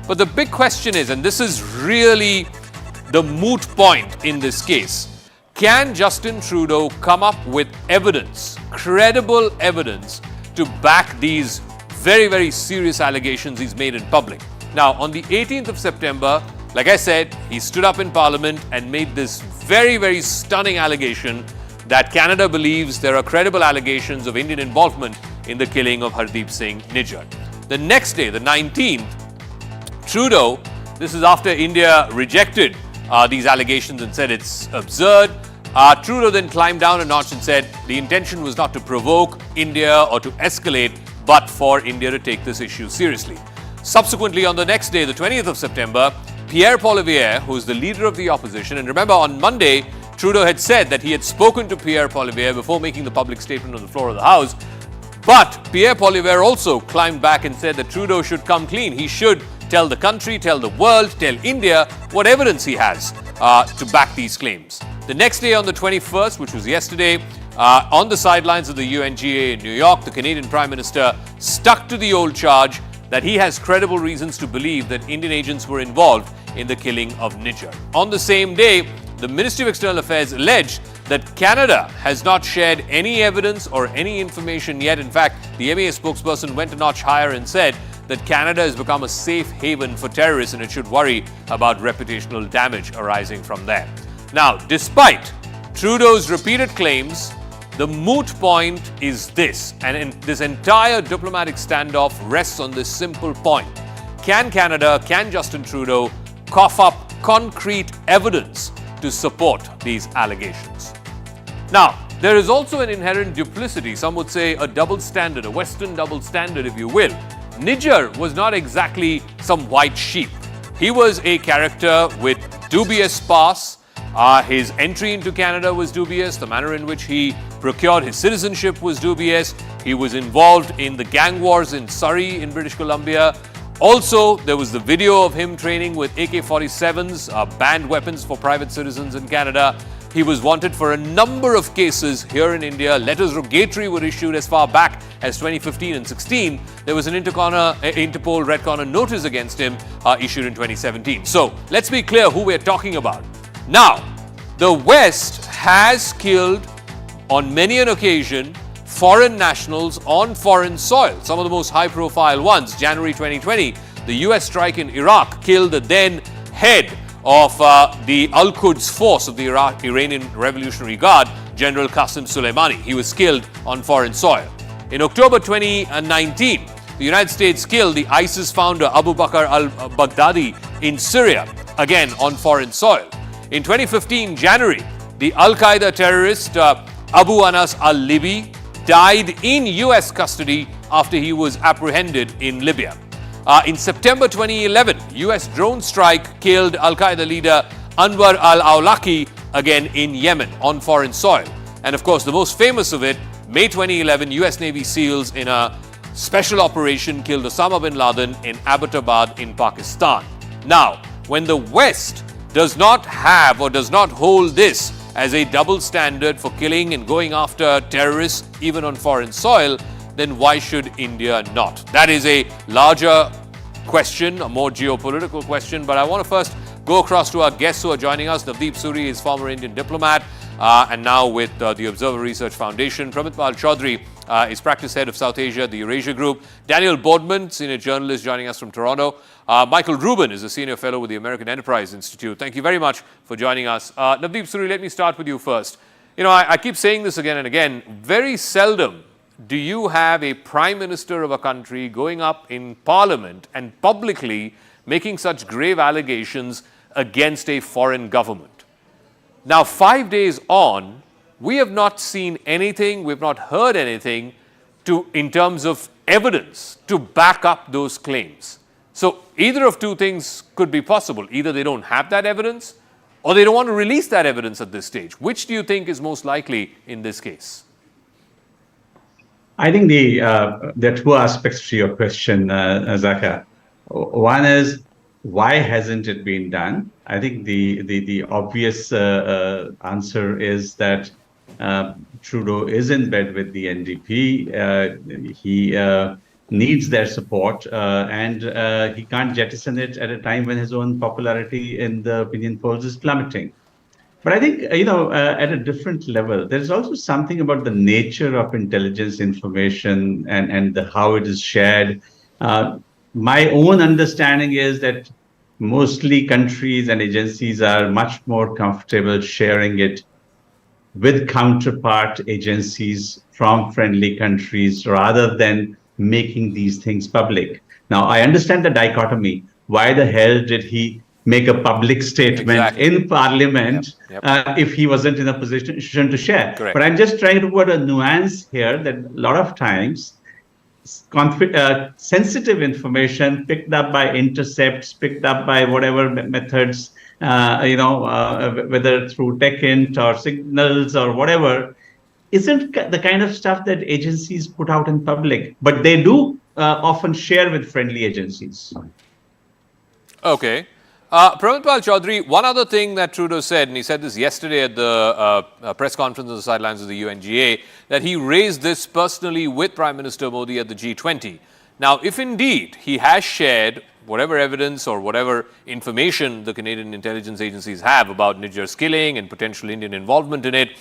But the big question is, and this is really the moot point in this case, can Justin Trudeau come up with evidence, credible evidence, to back these very, very serious allegations he's made in public? Now, on the 18th of September, like I said, he stood up in Parliament and made this very, very stunning allegation that Canada believes there are credible allegations of Indian involvement in the killing of Hardeep Singh Nijjar. The next day, the 19th, Trudeau, this is after India rejected these allegations and said it's absurd. Trudeau then climbed down a notch and said the intention was not to provoke India or to escalate, but for India to take this issue seriously. Subsequently, on the next day, the 20th of September, Pierre Poilievre, who is the leader of the opposition, and remember on Monday, Trudeau had said that he had spoken to Pierre Poilievre before making the public statement on the floor of the House. But Pierre Poilievre also climbed back and said that Trudeau should come clean. He should tell the country, tell the world, tell India what evidence he has to back these claims. The next day, on the 21st, which was yesterday, on the sidelines of the UNGA in New York, the Canadian Prime Minister stuck to the old charge that he has credible reasons to believe that Indian agents were involved in the killing of Nijjar. On the same day, the Ministry of External Affairs alleged that Canada has not shared any evidence or any information yet. In fact, the MAA spokesperson went a notch higher and said that Canada has become a safe haven for terrorists and it should worry about reputational damage arising from there. Now, despite Trudeau's repeated claims, the moot point is this, and this entire diplomatic standoff rests on this simple point. Can Canada, can Justin Trudeau cough up concrete evidence to support these allegations? Now, there is also an inherent duplicity, some would say a double standard, a Western double standard, if you will. Nijjar was not exactly some white sheep. He was a character with dubious past. His entry into Canada was dubious. The manner in which he procured his citizenship was dubious. He was involved in the gang wars in Surrey in British Columbia. Also, there was the video of him training with AK-47s, banned weapons for private citizens in Canada. He was wanted for a number of cases here in India. Letters rogatory were issued as far back as 2015 and 16. There was an Interpol Red Corner notice against him issued in 2017. So, let's be clear who we're talking about. Now, the West has killed on many an occasion foreign nationals on foreign soil. Some of the most high-profile ones. January 2020, the US strike in Iraq killed the then head of the Al-Quds force of the Iranian Revolutionary Guard, General Qasem Soleimani. He was killed on foreign soil. In October 2019, the United States killed the ISIS founder Abu Bakr al-Baghdadi in Syria, again on foreign soil. In 2015, January, the Al-Qaeda terrorist Abu Anas al-Libi died in US custody after he was apprehended in Libya. In September 2011, US drone strike killed Al-Qaeda leader Anwar al-Awlaki, again in Yemen on foreign soil. And of course, the most famous of it, May 2011, US Navy SEALs in a special operation killed Osama bin Laden in Abbottabad in Pakistan. Now, when the West does not have or does not hold this as a double standard for killing and going after terrorists even on foreign soil, then why should India not? That is a larger question, a more geopolitical question, but I want to first go across to our guests who are joining us. Navdeep Suri is former Indian diplomat and now with the Observer Research Foundation. Pramit Pal Chaudhary is practice head of South Asia, the Eurasia Group. Daniel Boardman, senior journalist, joining us from Toronto. Michael Rubin is a senior fellow with the American Enterprise Institute. Thank you very much for joining us. Navdeep Suri, let me start with you first. You know, I keep saying this again and again. Very seldom do you have a prime minister of a country going up in parliament and publicly making such grave allegations against a foreign government. Now, 5 days on, we have not seen anything, we've not heard anything in terms of evidence to back up those claims. So either of two things could be possible. Either they don't have that evidence or they don't want to release that evidence at this stage. Which do you think is most likely in this case? I think there are two aspects to your question, Zaka. One is, why hasn't it been done? I think the obvious answer is that Trudeau is in bed with the NDP. He needs their support, and he can't jettison it at a time when his own popularity in the opinion polls is plummeting. But I think, at a different level, there's also something about the nature of intelligence information and how it is shared. My own understanding is that mostly countries and agencies are much more comfortable sharing it with counterpart agencies from friendly countries rather than making these things public. Now, I understand the dichotomy. Why the hell did he make a public statement in Parliament if he wasn't in a position to share? Correct. But I'm just trying to put a nuance here that a lot of times sensitive information picked up by intercepts, picked up by whatever methods, whether through TechInt or signals or whatever, isn't the kind of stuff that agencies put out in public, but they do often share with friendly agencies. Okay. Pramodpal Chaudhary, one other thing that Trudeau said, and he said this yesterday at the press conference on the sidelines of the UNGA, that he raised this personally with Prime Minister Modi at the G20. Now, if indeed he has shared whatever evidence or whatever information the Canadian intelligence agencies have about Niger's killing and potential Indian involvement in it,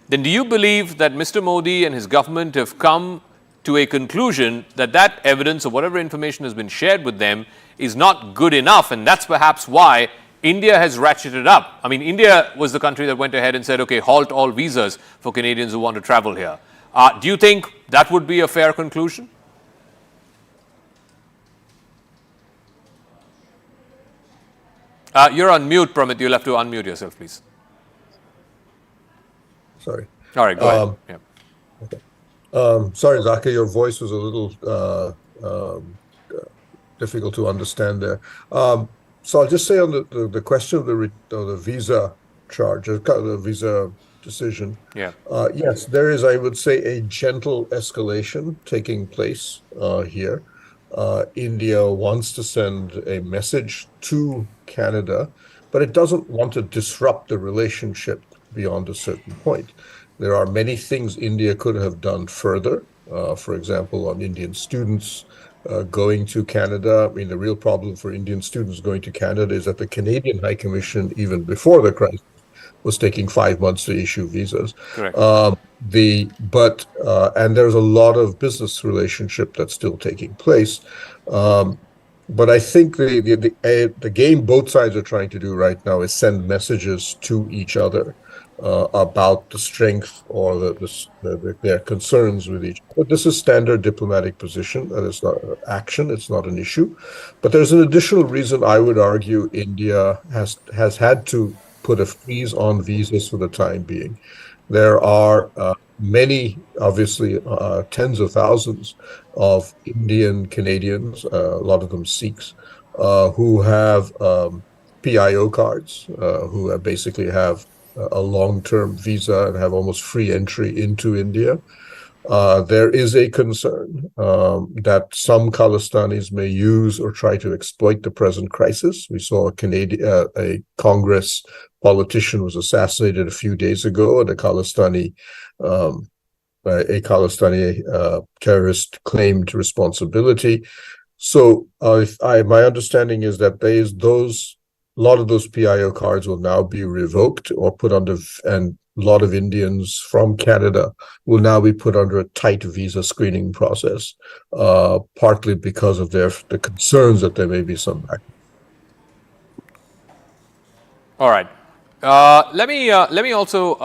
then do you believe that Mr. Modi and his government have come to a conclusion that that evidence or whatever information has been shared with them is not good enough, and that's perhaps why India has ratcheted up? I mean, India was the country that went ahead and said, okay, halt all visas for Canadians who want to travel here. Do you think that would be a fair conclusion? You're on mute, Pramit. You'll have to unmute yourself, please. Sorry. All right, go ahead. Yeah. Okay. Sorry, Dhankhar, your voice was a little difficult to understand there. So I'll just say on the question of the visa charge, the visa decision. Yeah. Yes, there is, I would say, a gentle escalation taking place here. India wants to send a message to Canada, but it doesn't want to disrupt the relationship beyond a certain point. There are many things India could have done further. For example, on Indian students going to Canada. I mean, the real problem for Indian students going to Canada is that the Canadian High Commission, even before the crisis, was taking 5 months to issue visas. Correct. And there's a lot of business relationship that's still taking place. But I think the game both sides are trying to do right now is send messages to each other about the strength or their concerns with each other. But this is standard diplomatic position, and it's not action, it's not an issue. But there's an additional reason I would argue India has had to put a freeze on visas for the time being. There are many, obviously, tens of thousands of Indian Canadians, a lot of them Sikhs, who have PIO cards, who basically have a long-term visa and have almost free entry into India. There is a concern that some Khalistanis may use or try to exploit the present crisis. We saw a Congress politician was assassinated a few days ago, and a Khalistani terrorist claimed responsibility. So my understanding is that a lot of those PIO cards will now be revoked or put under, and a lot of Indians from Canada will now be put under a tight visa screening process, partly because of the concerns that there may be some back. All right. Let me also,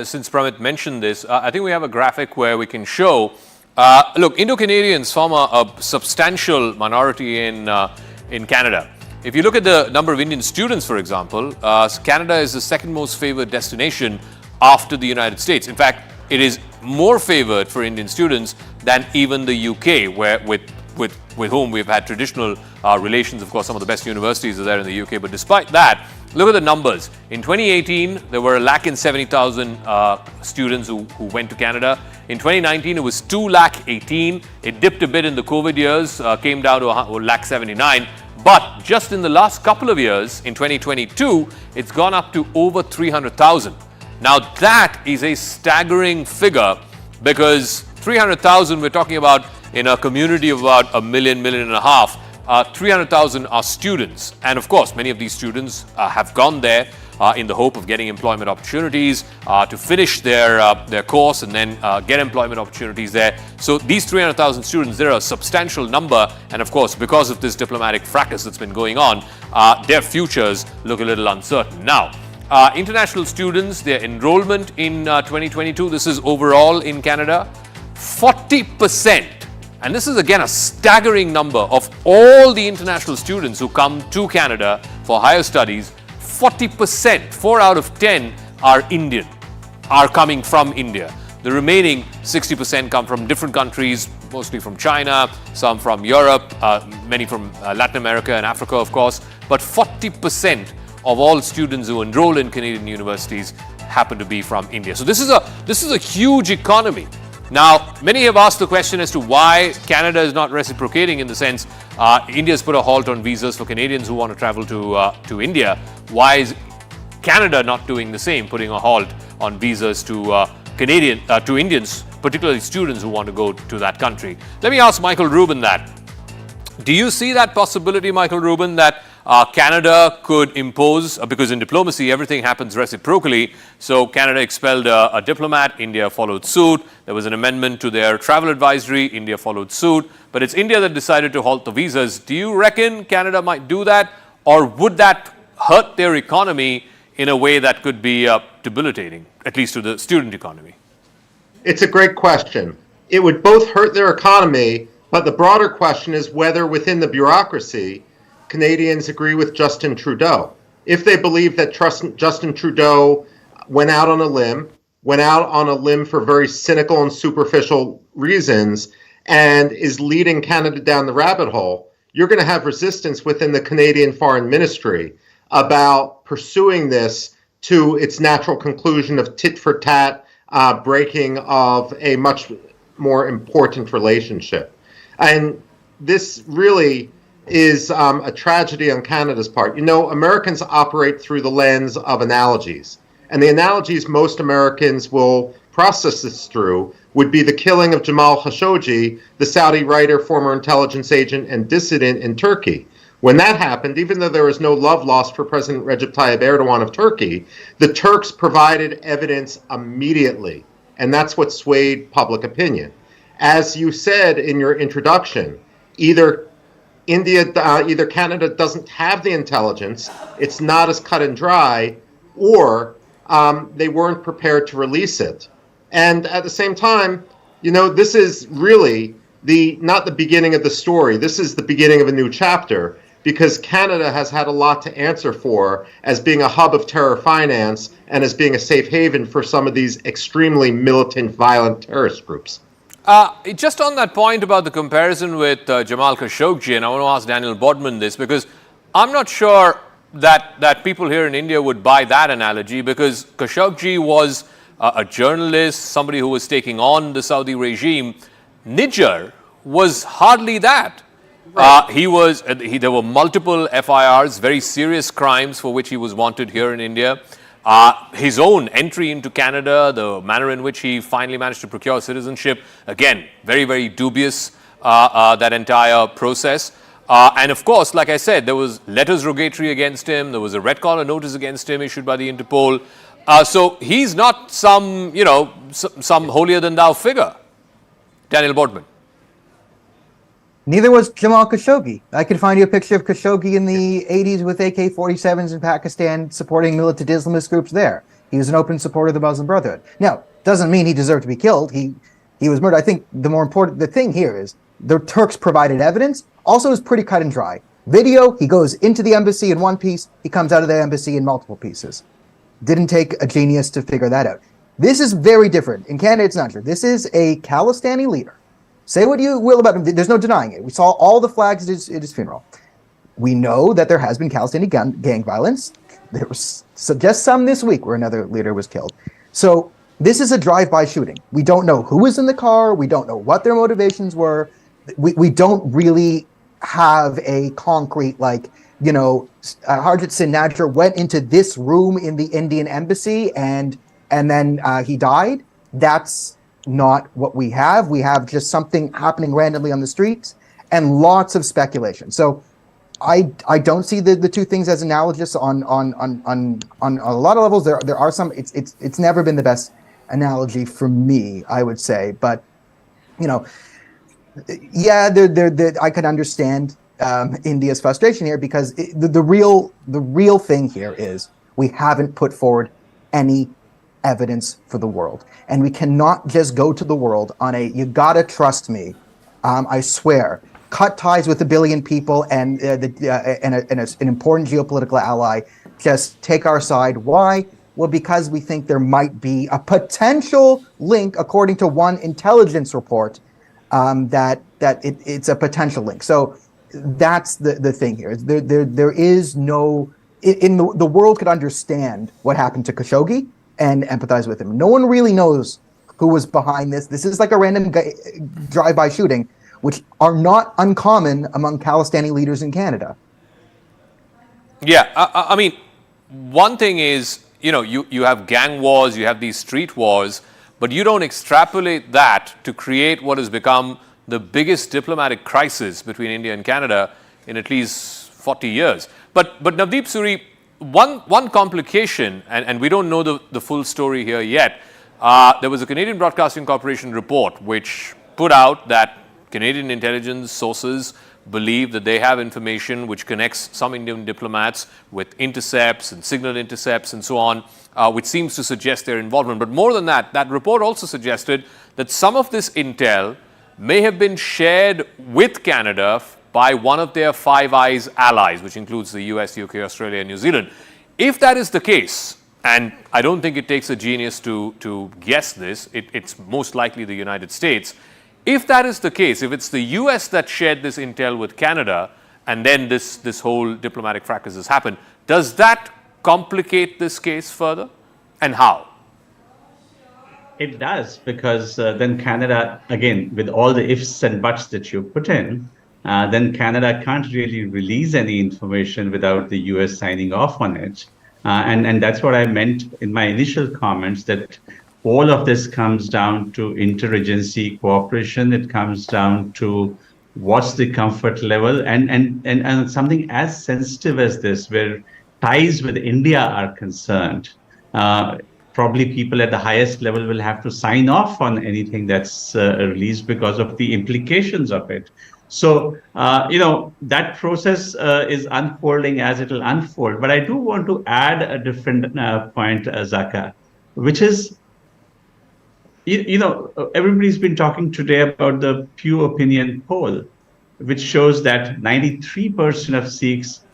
since Pramit mentioned this, I think we have a graphic where we can show. Look, Indo-Canadians form a substantial minority in Canada. If you look at the number of Indian students, for example, Canada is the second most favored destination after the United States. In fact, it is more favored for Indian students than even the UK, where with whom we've had traditional relations. Of course, some of the best universities are there in the UK. But despite that, look at the numbers. In 2018, there were 170,000 students who went to Canada. In 2019, it was 218,000. It dipped a bit in the COVID years, came down to 179,000. But just in the last couple of years, in 2022, it's gone up to over 300,000. Now that is a staggering figure, because 300,000, we're talking about in a community of about 1.5 million, 300,000 are students. And of course, many of these students have gone there in the hope of getting employment opportunities, to finish their course and then get employment opportunities there. So these 300,000 students, they're a substantial number. And of course, because of this diplomatic fracas that's been going on, their futures look a little uncertain. Now, international students, their enrollment in 2022, this is overall in Canada, 40%. And this is again a staggering number of all the international students who come to Canada for higher studies. 40%, 4 out of 10 are Indian, are coming from India. The remaining 60% come from different countries, mostly from China, some from Europe, many from Latin America and Africa, of course. But 40% of all students who enroll in Canadian universities happen to be from India. So this is a huge economy. Now, many have asked the question as to why Canada is not reciprocating, in the sense India has put a halt on visas for Canadians who want to travel to India. Why is Canada not doing the same, putting a halt on visas to Indians, particularly students who want to go to that country? Let me ask Michael Rubin that. Do you see that possibility, Michael Rubin, that Canada could impose, because in diplomacy everything happens reciprocally, so Canada expelled a diplomat, India followed suit, there was an amendment to their travel advisory, India followed suit, but it's India that decided to halt the visas. Do you reckon Canada might do that, or would that hurt their economy in a way that could be debilitating, at least to the student economy? It's a great question. It would both hurt their economy, but the broader question is whether within the bureaucracy Canadians agree with Justin Trudeau. If they believe that Justin Trudeau went out on a limb for very cynical and superficial reasons and is leading Canada down the rabbit hole, you're going to have resistance within the Canadian Foreign Ministry about pursuing this to its natural conclusion of tit-for-tat breaking of a much more important relationship. And this really is a tragedy on Canada's part. You know, Americans operate through the lens of analogies. And the analogies most Americans will process this through would be the killing of Jamal Khashoggi, the Saudi writer, former intelligence agent, and dissident in Turkey. When that happened, even though there was no love lost for President Recep Tayyip Erdogan of Turkey, the Turks provided evidence immediately. And that's what swayed public opinion. As you said in your introduction, either Canada doesn't have the intelligence, it's not as cut and dry, or they weren't prepared to release it. And at the same time, you know, this is really not the beginning of the story. This is the beginning of a new chapter, because Canada has had a lot to answer for as being a hub of terror finance and as being a safe haven for some of these extremely militant, violent terrorist groups. Just on that point about the comparison with Jamal Khashoggi, and I want to ask Daniel Bodman this, because I'm not sure that people here in India would buy that analogy, because Khashoggi was a journalist, somebody who was taking on the Saudi regime. Nijjar was hardly that. Right. There were multiple FIRs, very serious crimes for which he was wanted here in India. His own entry into Canada, the manner in which he finally managed to procure citizenship, again, very, very dubious, that entire process. And of course, like I said, there was letters rogatory against him. There was a red collar notice against him issued by the Interpol. So he's not some holier than thou figure. Daniel Bodman. Neither was Jamal Khashoggi. I could find you a picture of Khashoggi in the 80s with AK-47s in Pakistan supporting militant Islamist groups there. He was an open supporter of the Muslim Brotherhood. Now, doesn't mean he deserved to be killed. He was murdered. I think the thing here is the Turks provided evidence. Also, is pretty cut and dry. Video, he goes into the embassy in one piece. He comes out of the embassy in multiple pieces. Didn't take a genius to figure that out. This is very different. In Canada, it's not true. This is a Khalistani leader. Say what you will about him. There's no denying it. We saw all the flags at his funeral. We know that there has been Khalistani gang violence. There was just some this week where another leader was killed. So this is a drive-by shooting. We don't know who was in the car. We don't know what their motivations were. We don't really have a concrete, Harjit Singh Nijjar went into this room in the Indian embassy and then he died. That's not what we have. We have just something happening randomly on the streets and lots of speculation. So I don't see the two things as analogous on a lot of levels. There are some. It's never been the best analogy for me, I would say. But you know, yeah, I can understand India's frustration here, because the real thing here is we haven't put forward any evidence for the world, and we cannot just go to the world on a "you gotta trust me." I swear, cut ties with 1 billion people and an important geopolitical ally. Just take our side. Why? Well, because we think there might be a potential link, according to one intelligence report, that it's a potential link. So that's the thing here. There is no, the world could understand what happened to Khashoggi and empathize with him. No one really knows who was behind this. This is like a random drive-by shooting, which are not uncommon among Khalistani leaders in Canada. Yeah, I mean, one thing is, you have gang wars, you have these street wars, but you don't extrapolate that to create what has become the biggest diplomatic crisis between India and Canada in at least 40 years. But Navdeep Suri, one complication, and we don't know the full story here yet. There was a Canadian Broadcasting Corporation report which put out that Canadian intelligence sources believe that they have information which connects some Indian diplomats with intercepts and signal intercepts and so on, which seems to suggest their involvement. But more than that, that report also suggested that some of this intel may have been shared with Canada by one of their Five Eyes allies, which includes the US, UK, Australia, and New Zealand. If that is the case, and I don't think it takes a genius to guess this, it's most likely the United States. If that is the case, if it's the US that shared this intel with Canada, and then this whole diplomatic fracas has happened, does that complicate this case further? And how? It does, because then Canada, again, with all the ifs and buts that you put in, then Canada can't really release any information without the US signing off on it. And that's what I meant in my initial comments, that all of this comes down to interagency cooperation. It comes down to what's the comfort level, and something as sensitive as this, where ties with India are concerned. Probably people at the highest level will have to sign off on anything that's released because of the implications of it. So, that process is unfolding as it'll unfold. But I do want to add a different point, Zaka, which is, everybody's been talking today about the Pew Opinion poll, which shows that 93% of Sikhs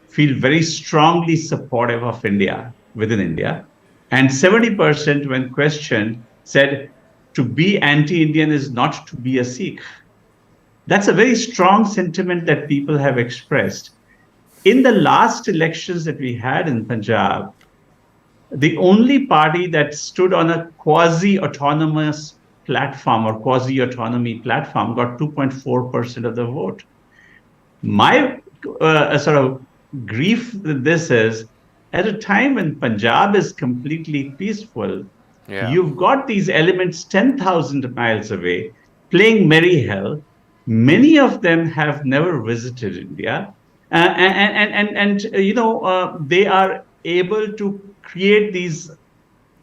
feel very strongly supportive of India within India. And 70%, when questioned, said to be anti-Indian is not to be a Sikh. That's a very strong sentiment that people have expressed. In the last elections that we had in Punjab, the only party that stood on a quasi-autonomous platform or quasi-autonomy platform got 2.4% of the vote. My sort of grief with this is, at a time when Punjab is completely peaceful, you've got these elements 10,000 miles away playing merry hell. Many of them have never visited India, and they are able to create these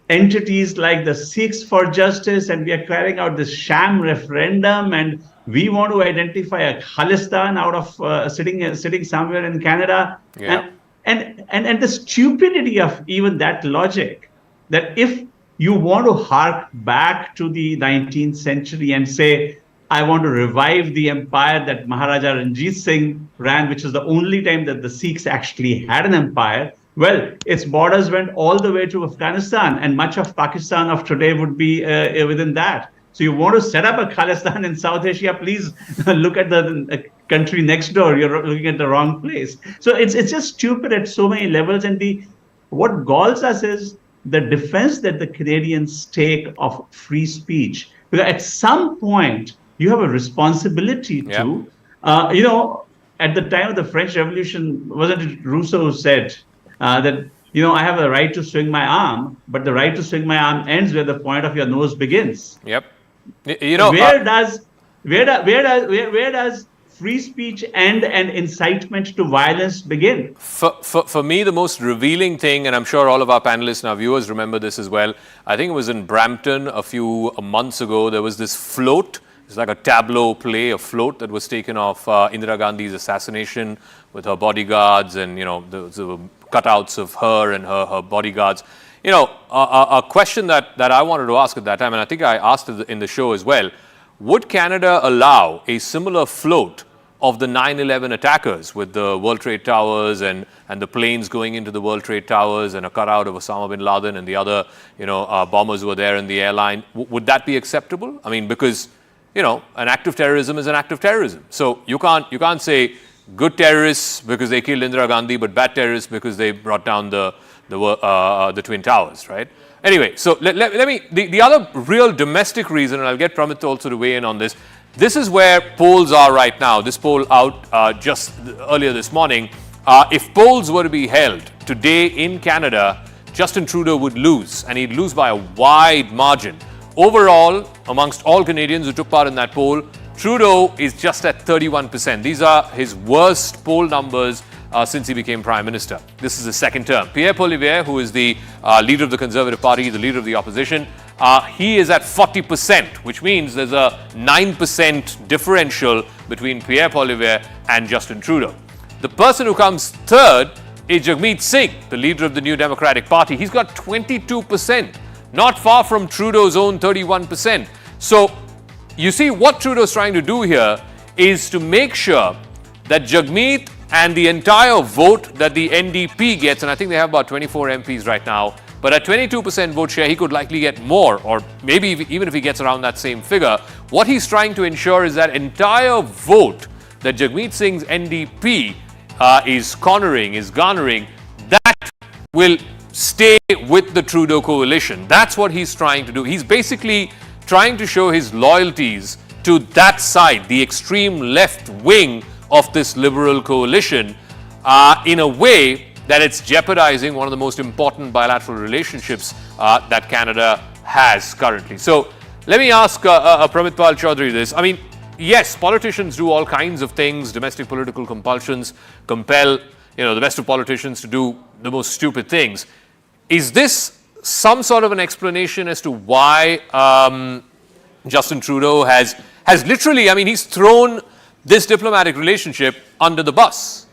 entities like the Sikhs for Justice, and we are carrying out this sham referendum, and we want to identify a Khalistan out of sitting somewhere in Canada. Yeah. And the stupidity of even that logic, that if you want to hark back to the 19th century and say, I want to revive the empire that Maharaja Ranjit Singh ran, which is the only time that the Sikhs actually had an empire. Well, its borders went all the way to Afghanistan, and much of Pakistan of today would be within that. So you want to set up a Khalistan in South Asia, please look at the country next door. You're looking at the wrong place. So it's just stupid at so many levels. And what galls us is the defense that the Canadians take of free speech. Because at some point, you have a responsibility to, at the time of the French Revolution, wasn't it Rousseau who said that I have a right to swing my arm, but the right to swing my arm ends where the point of your nose begins. Yep. Where does free speech end and incitement to violence begin? For me, the most revealing thing, and I'm sure all of our panelists and our viewers remember this as well, I think it was in Brampton a few months ago, there was this float. It's like a tableau play, a float that was taken off Indira Gandhi's assassination with her bodyguards and, the cutouts of her and her bodyguards. A question that I wanted to ask at that time, and I think I asked it in the show as well, would Canada allow a similar float of the 9/11 attackers with the World Trade Towers and the planes going into the World Trade Towers and a cutout of Osama bin Laden and the other, bombers who were there in the airline? Would that be acceptable? I mean, because, an act of terrorism is an act of terrorism. So you can't say good terrorists because they killed Indira Gandhi, but bad terrorists because they brought down the Twin Towers, right? Anyway, so let me, the other real domestic reason, and I'll get Pramit also to weigh in on this, this is where polls are right now. This poll out just earlier this morning. If polls were to be held today in Canada, Justin Trudeau would lose, and he'd lose by a wide margin. Overall, amongst all Canadians who took part in that poll, Trudeau is just at 31%. These are his worst poll numbers since he became Prime Minister. This is his second term. Pierre Poilievre, who is the leader of the Conservative Party, the leader of the opposition, he is at 40%, which means there's a 9% differential between Pierre Poilievre and Justin Trudeau. The person who comes third is Jagmeet Singh, the leader of the New Democratic Party. He's got 22%, not far from Trudeau's own 31%. So you see, what Trudeau's trying to do here is to make sure that Jagmeet and the entire vote that the NDP gets, and I think they have about 24 MPs right now, but at 22% vote share, he could likely get more, or maybe even if he gets around that same figure. What he's trying to ensure is that entire vote that Jagmeet Singh's NDP is garnering, that will stay with the Trudeau coalition. That's what he's trying to do. He's basically trying to show his loyalties to that side, the extreme left wing of this Liberal coalition, in a way that it's jeopardizing one of the most important bilateral relationships that Canada has currently. So let me ask Pramit Pal Chaudhary this. I mean, yes, politicians do all kinds of things, domestic political compulsions, compel the best of politicians to do the most stupid things. Is this some sort of an explanation as to why Justin Trudeau has literally, I mean, he's thrown this diplomatic relationship under the bus?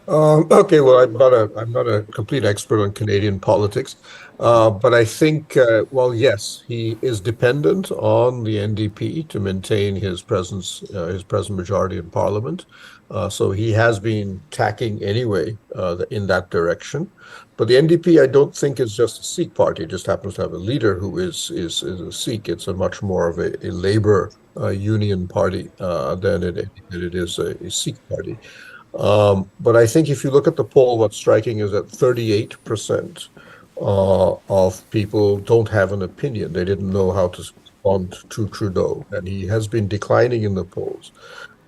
Okay, well, I'm not a complete expert on Canadian politics, but I think, well, yes, he is dependent on the NDP to maintain his presence, his present majority in Parliament. So he has been tacking anyway in that direction. But the NDP, I don't think, is just a Sikh party. It just happens to have a leader who is a Sikh. It's a much more of a labor union party than it is a Sikh party. But I think if you look at the poll, what's striking is that 38% of people don't have an opinion. They didn't know how to respond to Trudeau, and he has been declining in the polls.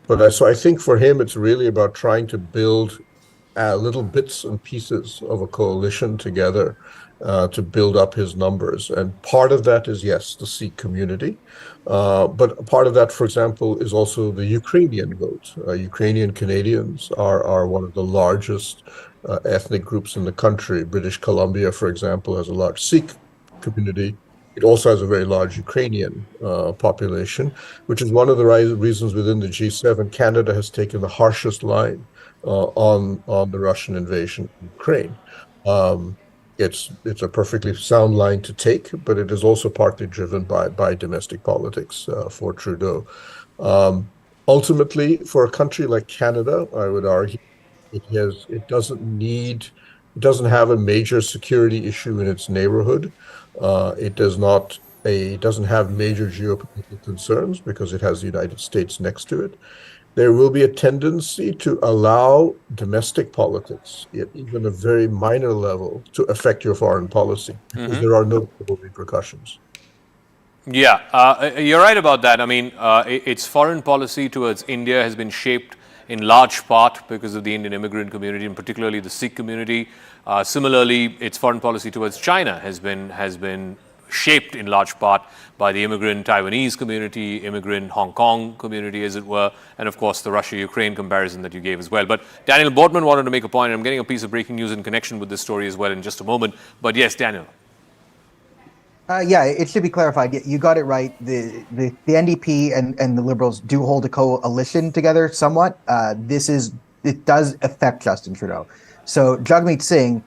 But so I think for him, it's really about trying to build little bits and pieces of a coalition together to build up his numbers. And part of that is, yes, the Sikh community. But part of that, for example, is also the Ukrainian vote. Ukrainian Canadians are one of the largest ethnic groups in the country. British Columbia, for example, has a large Sikh community. It also has a very large Ukrainian population, which is one of the reasons within the G7, Canada has taken the harshest line on the Russian invasion of Ukraine. It's a perfectly sound line to take, but it is also partly driven by domestic politics for Trudeau. Ultimately, for a country like Canada, I would argue it doesn't have a major security issue in its neighborhood. It doesn't have major geopolitical concerns because it has the United States next to it. There will be a tendency to allow domestic politics, at even a very minor level, to affect your foreign policy because there are no repercussions. Yeah, you're right about that. I mean, its foreign policy towards India has been shaped in large part because of the Indian immigrant community, and particularly the Sikh community. Similarly, its foreign policy towards China has been shaped in large part by the immigrant Taiwanese community, immigrant Hong Kong community, as it were, and of course the Russia-Ukraine comparison that you gave as well. But Daniel Boardman wanted to make a point, and I'm getting a piece of breaking news in connection with this story as well in just a moment. But yes, Daniel. Yeah, it should be clarified. You got it right. The NDP and the Liberals do hold a coalition together somewhat. It does affect Justin Trudeau. So Jagmeet Singh,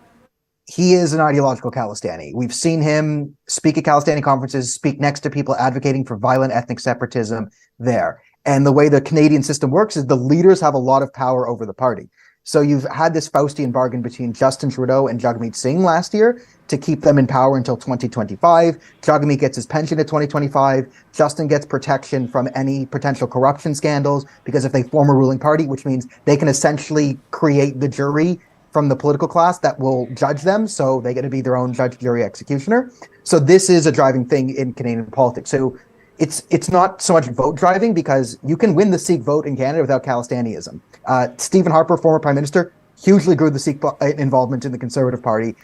he is an ideological Khalistani. We've seen him speak at Khalistani conferences, speak next to people advocating for violent ethnic separatism there. And the way the Canadian system works is the leaders have a lot of power over the party. So you've had this Faustian bargain between Justin Trudeau and Jagmeet Singh last year to keep them in power until 2025. Jagmeet gets his pension at 2025. Justin gets protection from any potential corruption scandals because if they form a ruling party, which means they can essentially create the jury from the political class that will judge them. So they get to be their own judge, jury, executioner. So this is a driving thing in Canadian politics. So it's not so much vote driving because you can win the Sikh vote in Canada without Khalistanism. Stephen Harper, former prime minister, hugely grew the Sikh involvement in the Conservative Party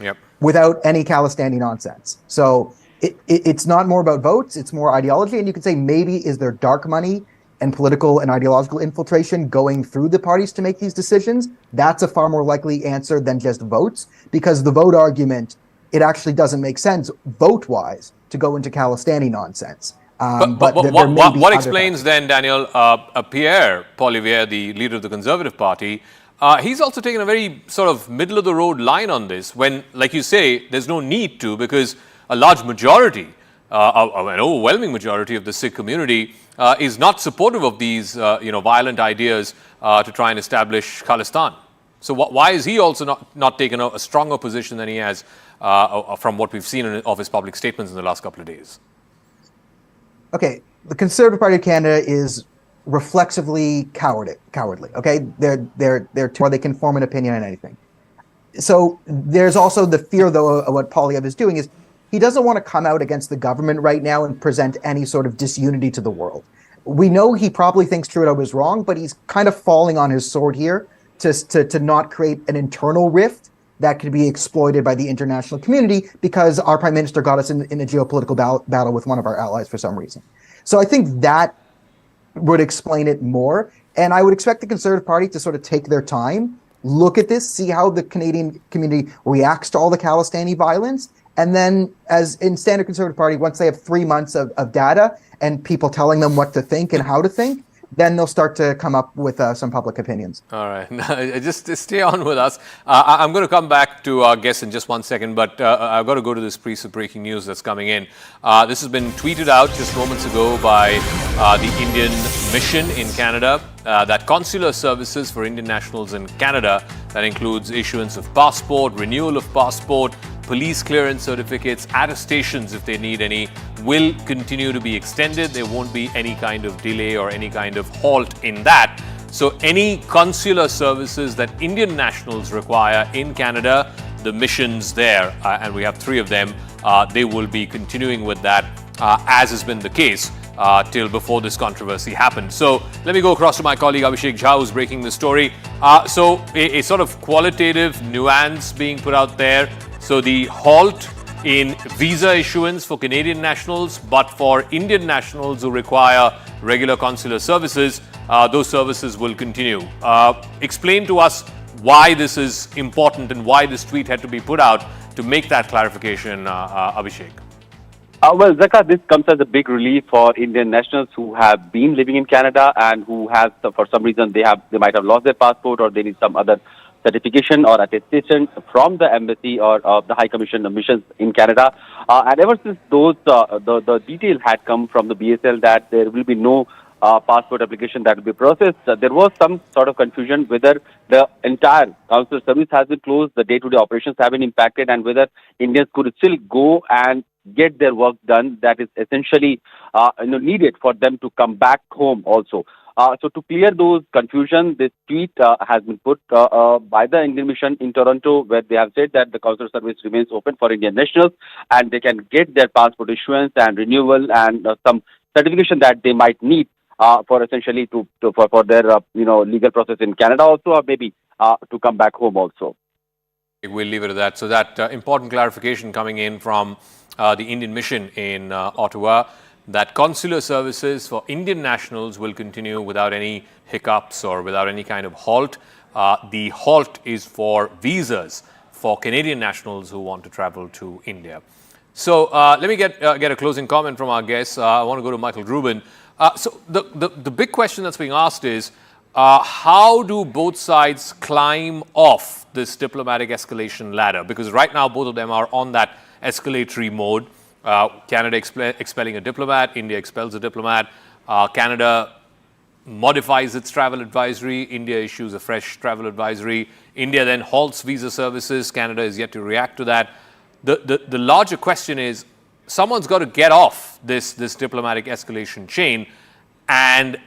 without any Khalistani nonsense. So it's not more about votes, it's more ideology. And you could say maybe is there dark money and political and ideological infiltration going through the parties to make these decisions? That's a far more likely answer than just votes, because the vote argument, it actually doesn't make sense vote-wise to go into Khalistani nonsense. But what explains then, Daniel, Pierre Poilievre, the leader of the Conservative Party, he's also taken a very sort of middle-of-the-road line on this when, like you say, there's no need to, because a large majority, an overwhelming majority of the Sikh community is not supportive of these violent ideas to try and establish Khalistan. So why is he also not taken a stronger position than he has from what we've seen of his public statements in the last couple of days? Okay, the Conservative Party of Canada is reflexively cowardly. Okay, they're where they can form an opinion on anything. So there's also the fear, though, of what Poilievre is doing is he doesn't want to come out against the government right now and present any sort of disunity to the world. We know he probably thinks Trudeau is wrong, but he's kind of falling on his sword here to not create an internal rift that could be exploited by the international community because our prime minister got us in a geopolitical battle with one of our allies for some reason. So I think that would explain it more. And I would expect the Conservative Party to sort of take their time, look at this, see how the Canadian community reacts to all the Khalistani violence. And then, as in standard Conservative Party, once they have 3 months of data and people telling them what to think and how to think, then they'll start to come up with some public opinions. All right. Just stay on with us. I'm going to come back to our guests in just 1 second, but I've got to go to this piece of breaking news that's coming in. This has been tweeted out just moments ago by the Indian mission in Canada, that consular services for Indian nationals in Canada, that includes issuance of passport, renewal of passport, police clearance certificates, attestations if they need any, will continue to be extended. There won't be any kind of delay or any kind of halt in that. So any consular services that Indian nationals require in Canada, the missions there, and we have 3 of them, they will be continuing with that as has been the case till before this controversy happened. So let me go across to my colleague Abhishek Jha, who's breaking the story. So a sort of qualitative nuance being put out there. So the halt in visa issuance for Canadian nationals, but for Indian nationals who require regular consular services, those services will continue. Explain to us why this is important and why this tweet had to be put out to make that clarification, Abhishek. Well, Zaka, this comes as a big relief for Indian nationals who have been living in Canada and who have, for some reason, they might have lost their passport or they need some other certification or attestation from the embassy or the High Commission of Missions in Canada. And ever since those the detail had come from the BSL that there will be no passport application that will be processed, there was some sort of confusion whether the entire consular service has been closed, the day-to-day operations have been impacted, and whether Indians could still go and get their work done that is essentially needed for them to come back home also. So to clear those confusion, this tweet has been put by the Indian mission in Toronto, where they have said that the consular service remains open for Indian nationals and they can get their passport issuance and renewal and some certification that they might need for essentially for their legal process in Canada also, or maybe to come back home also. We'll leave it at that. So that important clarification coming in from the Indian mission in Ottawa, that consular services for Indian nationals will continue without any hiccups or without any kind of halt. The halt is for visas for Canadian nationals who want to travel to India. So let me get a closing comment from our guests. I want to go to Michael Rubin. So the big question that's being asked is, how do both sides climb off this diplomatic escalation ladder? Because right now both of them are on that escalatory mode. Canada expelling a diplomat, India expels a diplomat, Canada modifies its travel advisory, India issues a fresh travel advisory, India then halts visa services, Canada is yet to react to that. The larger question is, someone's got to get off this diplomatic escalation chain, and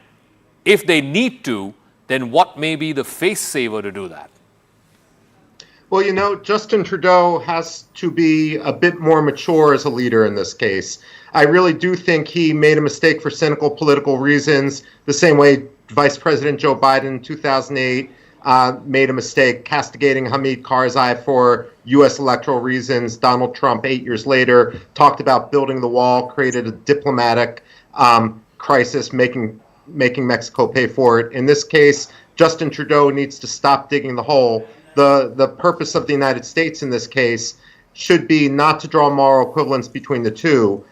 if they need to, then what may be the face saver to do that? Well, Justin Trudeau has to be a bit more mature as a leader in this case. I really do think he made a mistake for cynical political reasons, the same way Vice President Joe Biden in 2008 made a mistake castigating Hamid Karzai for U.S. electoral reasons. Donald Trump, 8 years later, talked about building the wall, created a diplomatic crisis, making Mexico pay for it. In this case, Justin Trudeau needs to stop digging the hole. The purpose of the United States in this case should be not to draw moral equivalence between the two.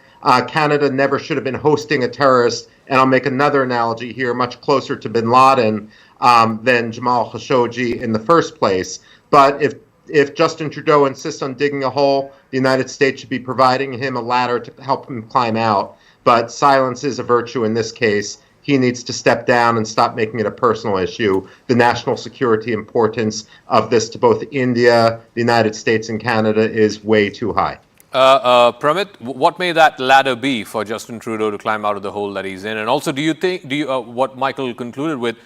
Canada never should have been hosting a terrorist, and I'll make another analogy here, much closer to bin Laden than Jamal Khashoggi in the first place. But if Justin Trudeau insists on digging a hole, the United States should be providing him a ladder to help him climb out. But silence is a virtue in this case. He needs to step down and stop making it a personal issue. The national security importance of this to both India, the United States, and Canada is way too high. Pramit, what may that ladder be for Justin Trudeau to climb out of the hole that he's in? And also, do you what Michael concluded with,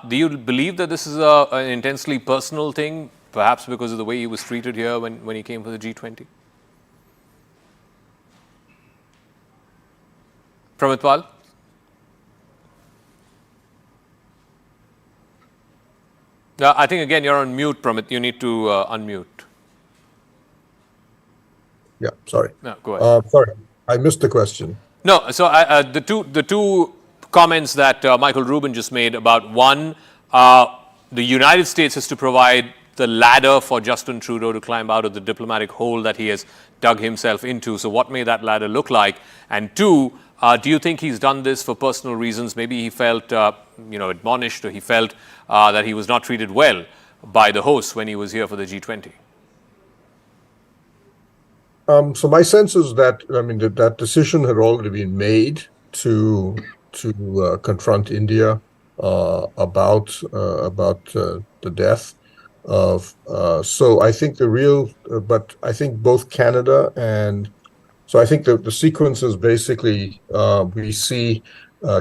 do you believe that this is an intensely personal thing, perhaps because of the way he was treated here when he came for the G20? Pramit Pal? I think, again, you're on mute, Pramit. You need to unmute. Yeah, sorry. No, go ahead. Sorry, I missed the question. No, so the two comments that Michael Rubin just made about, one, the United States has to provide the ladder for Justin Trudeau to climb out of the diplomatic hole that he has dug himself into. So what may that ladder look like? And two, do you think he's done this for personal reasons? Maybe he felt admonished, or he felt that he was not treated well by the host when he was here for the G20. So my sense is that that decision had already been made to confront India about the death of. So I think but I think both Canada and. So I think the sequence is basically we see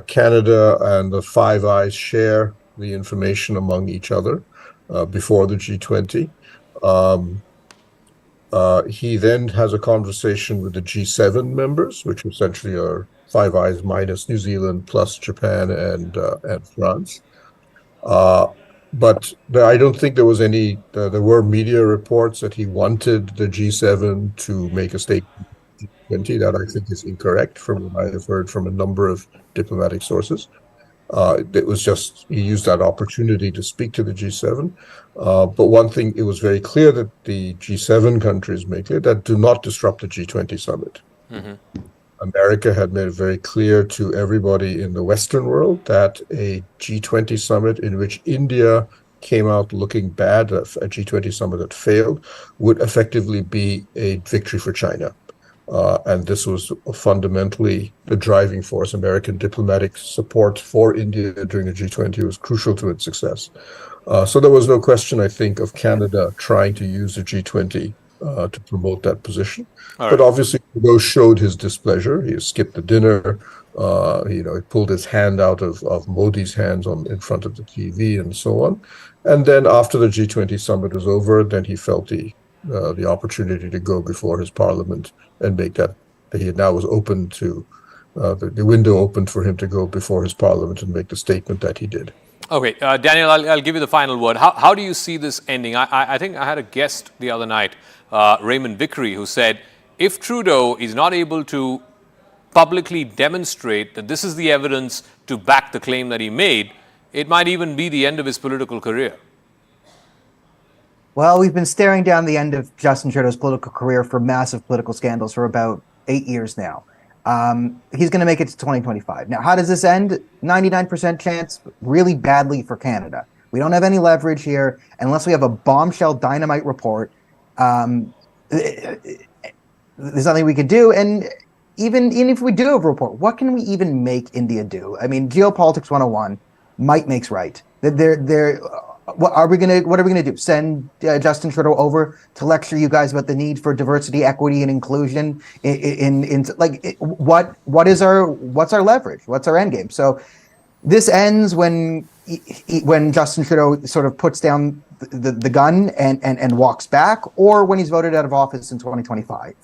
Canada and the Five Eyes share the information among each other before the G20. He then has a conversation with the G7 members, which essentially are Five Eyes minus New Zealand plus Japan and France. But I don't think there was any. There were media reports that he wanted the G7 to make a statement. That I think is incorrect from what I have heard from a number of diplomatic sources. It was just he used that opportunity to speak to the G7. But one thing, it was very clear that the G7 countries make clear that do not disrupt the G20 summit. Mm-hmm. America had made it very clear to everybody in the Western world that a G20 summit in which India came out looking bad, a G20 summit that failed, would effectively be a victory for China. And this was fundamentally the driving force. American diplomatic support for India during the G20 was crucial to its success. So there was no question, I think, of Canada trying to use the G20 to promote that position. Right. But obviously, Trudeau showed his displeasure. He skipped the dinner. He pulled his hand out of Modi's hands in front of the TV and so on. And then after the G20 summit was over, then he felt the opportunity to go before his parliament and make that he now was open to the window opened for him to go before his parliament and make the statement that he did. Okay, Daniel, I'll give you the final word. How do you see this ending? I think I had a guest the other night, Raymond Vickery, who said if Trudeau is not able to publicly demonstrate that this is the evidence to back the claim that he made, it might even be the end of his political career. Well, we've been staring down the end of Justin Trudeau's political career for massive political scandals for about 8 years now. He's going to make it to 2025. Now, how does this end? 99% chance, really badly for Canada. We don't have any leverage here unless we have a bombshell dynamite report. There's nothing we could do. And even if we do have a report, what can we even make India do? I mean, geopolitics 101, might makes right. What are we gonna do? Send Justin Trudeau over to lecture you guys about the need for diversity, equity, and inclusion? What's our leverage? What's our end game? So this ends when Justin Trudeau sort of puts down the gun and walks back, or when he's voted out of office in 2025.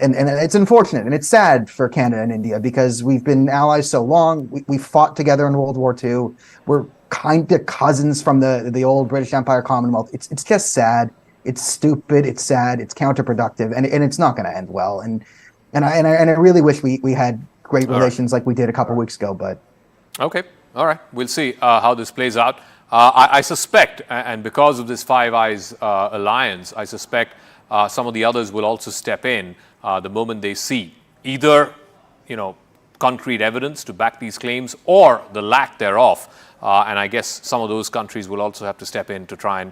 And it's unfortunate and it's sad for Canada and India because we've been allies so long. We fought together in World War II. We're kind of cousins from the old British Empire Commonwealth. It's just sad. It's stupid. It's sad. It's counterproductive, and it's not going to end well. And I really wish we had great relations like we did a couple of weeks ago. But okay, all right, we'll see how this plays out. I suspect, and because of this Five Eyes alliance, I suspect some of the others will also step in the moment they see either, concrete evidence to back these claims or the lack thereof. And I guess some of those countries will also have to step in to try and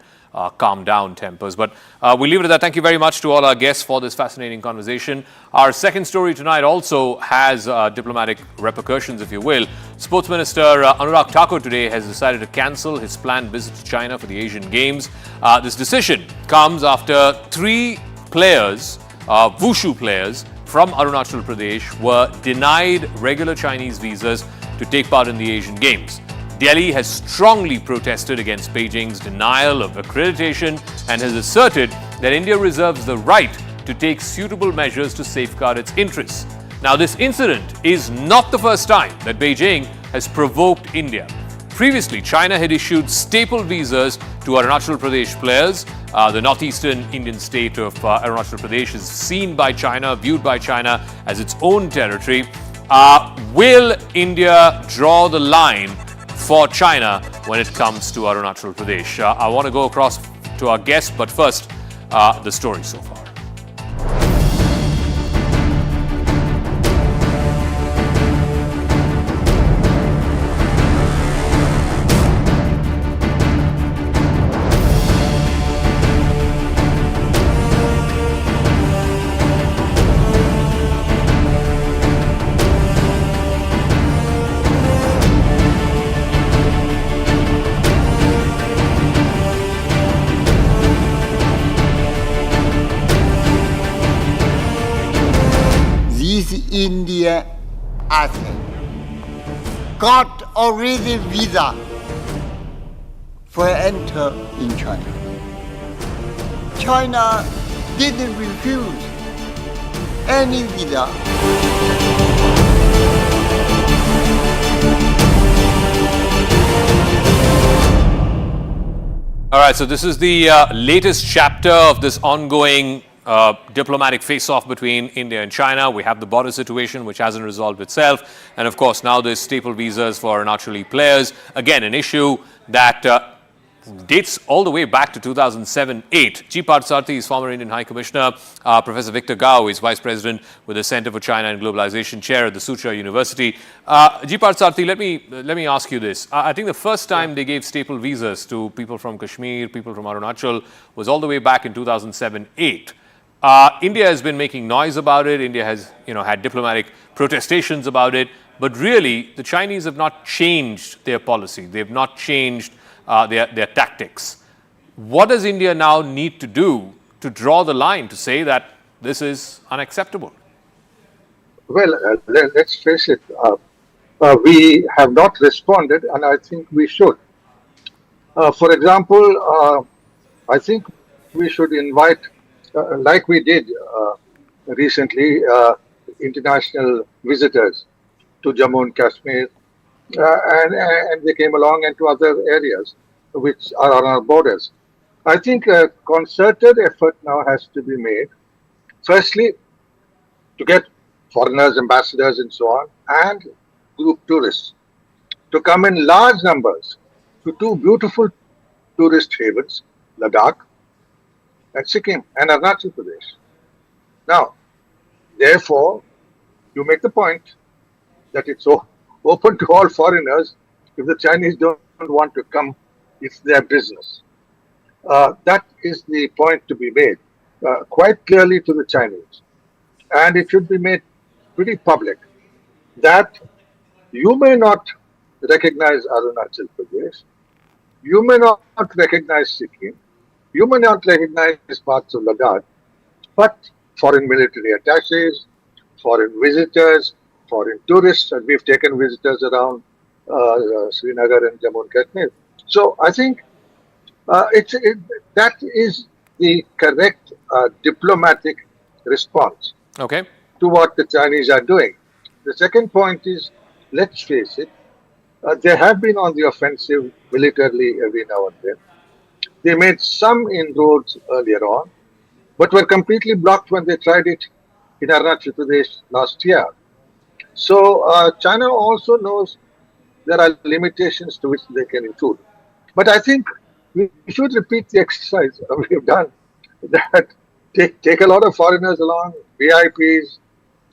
calm down tempers. But we'll leave it at that. Thank you very much to all our guests for this fascinating conversation. Our second story tonight also has diplomatic repercussions, if you will. Sports Minister Anurag Thakur today has decided to cancel his planned visit to China for the Asian Games. This decision comes after 3 players, wushu players from Arunachal Pradesh, were denied regular Chinese visas to take part in the Asian Games. Delhi has strongly protested against Beijing's denial of accreditation and has asserted that India reserves the right to take suitable measures to safeguard its interests. Now, this incident is not the first time that Beijing has provoked India. Previously, China had issued staple visas to Arunachal Pradesh players. The northeastern Indian state of Arunachal Pradesh is seen by China, viewed by China as its own territory. Will India draw the line for China when it comes to Arunachal Pradesh? I want to go across to our guest, but first, the story so far. India athlete got already visa for enter in China. China didn't refuse any visa. All right, so this is the latest chapter of this ongoing diplomatic face-off between India and China. We have the border situation, which hasn't resolved itself. And of course, now there's staple visas for Arunachali players. Again, an issue that dates all the way back to 2007-8. G. Parthasarathy is former Indian High Commissioner. Professor Victor Gao is Vice President with the Center for China and Globalization Chair at the Soochow University. G. Parthasarathy, let me ask you this. I think the first time they gave staple visas to people from Kashmir, people from Arunachal, was all the way back in 2007-8. India has been making noise about it. India has, had diplomatic protestations about it. But really, the Chinese have not changed their policy. They have not changed their tactics. What does India now need to do to draw the line to say that this is unacceptable? Well, let's face it. We have not responded, and I think we should. For example, I think we should invite, like we did recently, international visitors to Jammu and Kashmir, and they came along and to other areas which are on our borders. I think a concerted effort now has to be made. Firstly, to get foreigners, ambassadors, and so on, and group tourists to come in large numbers to two beautiful tourist havens, Ladakh and Sikkim and Arunachal Pradesh. Now, therefore, you make the point that it's open to all foreigners. If the Chinese don't want to come, it's their business. That is the point to be made quite clearly to the Chinese. And it should be made pretty public that you may not recognize Arunachal Pradesh, you may not recognize Sikkim, you may not recognize parts of Ladakh, but foreign military attaches, foreign visitors, foreign tourists, and we've taken visitors around Srinagar and Jammu and Kashmir. So I think that is the correct diplomatic response to what the Chinese are doing. The second point is, let's face it, they have been on the offensive militarily every now and then. They made some inroads earlier on, but were completely blocked when they tried it in Arunachal Pradesh last year. So China also knows there are limitations to which they can intrude. But I think we should repeat the exercise we've done, that take a lot of foreigners along, VIPs,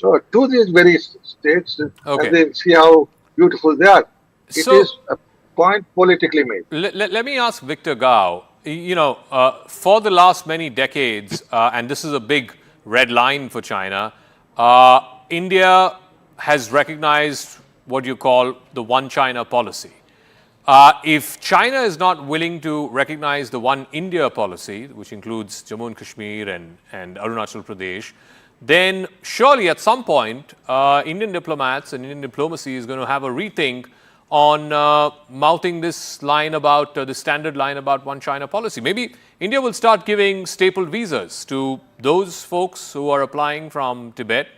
to these very states, and then see how beautiful they are. It is a point politically made. Let me ask Victor Gao, for the last many decades, and this is a big red line for China, India has recognized what you call the One China policy. If China is not willing to recognize the One India policy, which includes Jammu and Kashmir and Arunachal Pradesh, then surely at some point, Indian diplomats and Indian diplomacy is going to have a rethink on mouthing this line about, the standard line about One China policy. Maybe India will start giving stapled visas to those folks who are applying from Tibet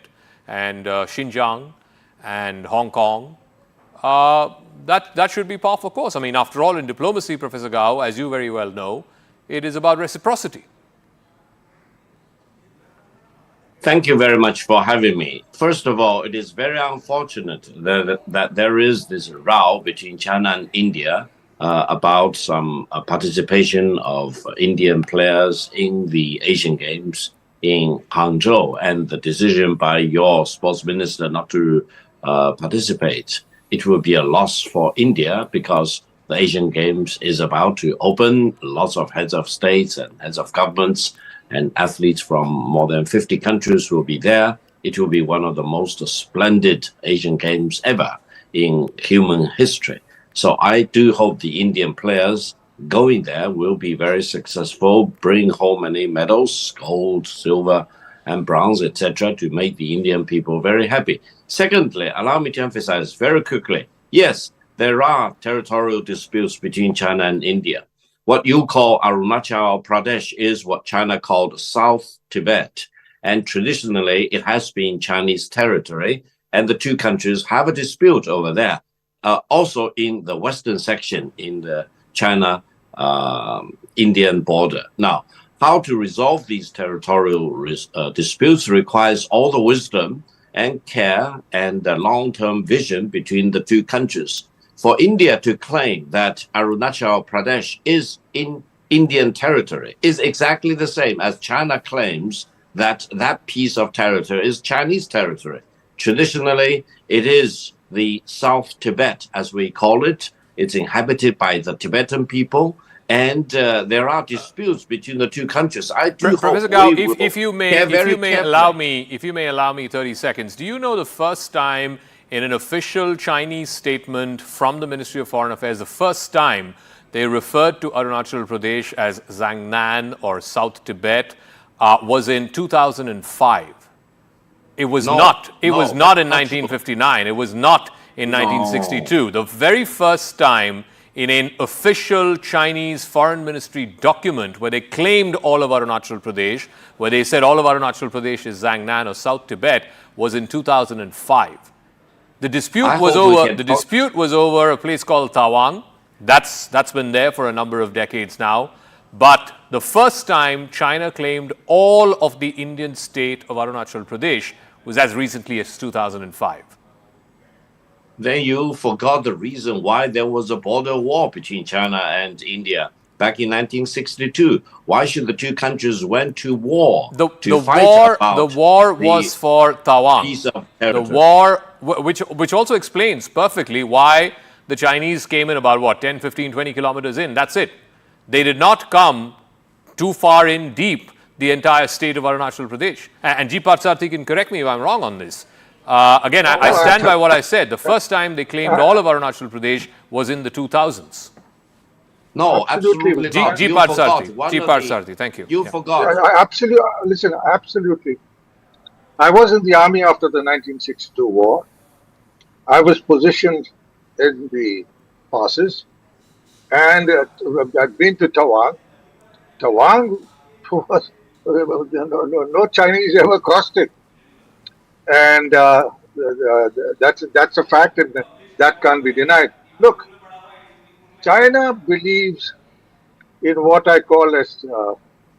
and Xinjiang and Hong Kong. That should be par for course. I mean, after all, in diplomacy, Professor Gao, as you very well know, it is about reciprocity. Thank you very much for having me. First of all, it is very unfortunate that there is this row between China and India about some participation of Indian players in the Asian Games in Hangzhou and the decision by your sports minister not to participate. It will be a loss for India because the Asian Games is about to open. Lots of heads of states and heads of governments and athletes from more than 50 countries will be there. It will be one of the most splendid Asian Games ever in human history. So I do hope the Indian players going there will be very successful, bring home many medals, gold, silver, and bronze, etc., to make the Indian people very happy. Secondly, allow me to emphasize very quickly, yes, there are territorial disputes between China and India. What you call Arunachal Pradesh is what China called South Tibet. And traditionally, it has been Chinese territory, and the two countries have a dispute over there. Also in the western section in the China-Indian border. Now, how to resolve these territorial disputes requires all the wisdom and care and the long-term vision between the two countries. For India to claim that Arunachal Pradesh is in Indian territory is exactly the same as China claims that that piece of territory is Chinese territory. Traditionally, it is the South Tibet, as we call it. It's inhabited by the Tibetan people, and there are disputes between the two countries. I do Professor Gao, if you may allow me 30 seconds, do you know the first time in an official Chinese statement from the Ministry of Foreign Affairs, the first time they referred to Arunachal Pradesh as Zhangnan or South Tibet was in 2005. It was not in 1959. It was not in 1962. The very first time in an official Chinese foreign ministry document where they claimed all of Arunachal Pradesh, where they said all of Arunachal Pradesh is Zhangnan or South Tibet, was in 2005. The dispute was over a place called Tawang. That's been there for a number of decades now. But the first time China claimed all of the Indian state of Arunachal Pradesh was as recently as 2005. Then you forgot the reason why there was a border war between China and India back in 1962. Why should the two countries went to war? The war was for Tawang. Piece of The territory. war, which also explains perfectly why the Chinese came in about, what, 10, 15, 20 kilometers in. That's it. They did not come too far in deep the entire state of Arunachal Pradesh. And G. Patsarthi can correct me if I'm wrong on this. Again, I stand by what I said. The first time they claimed all of Arunachal Pradesh was in the 2000s. No, absolutely not. G. You forgot Patsarthi. one G. of the- Patsarthi, thank you. You Yeah. forgot. Absolutely. Listen, absolutely. I was in the army after the 1962 war. I was positioned in the passes, and I'd been to Tawang. Tawang was no Chinese ever crossed it, and that's a fact, and that can't be denied. Look, China believes in what I call as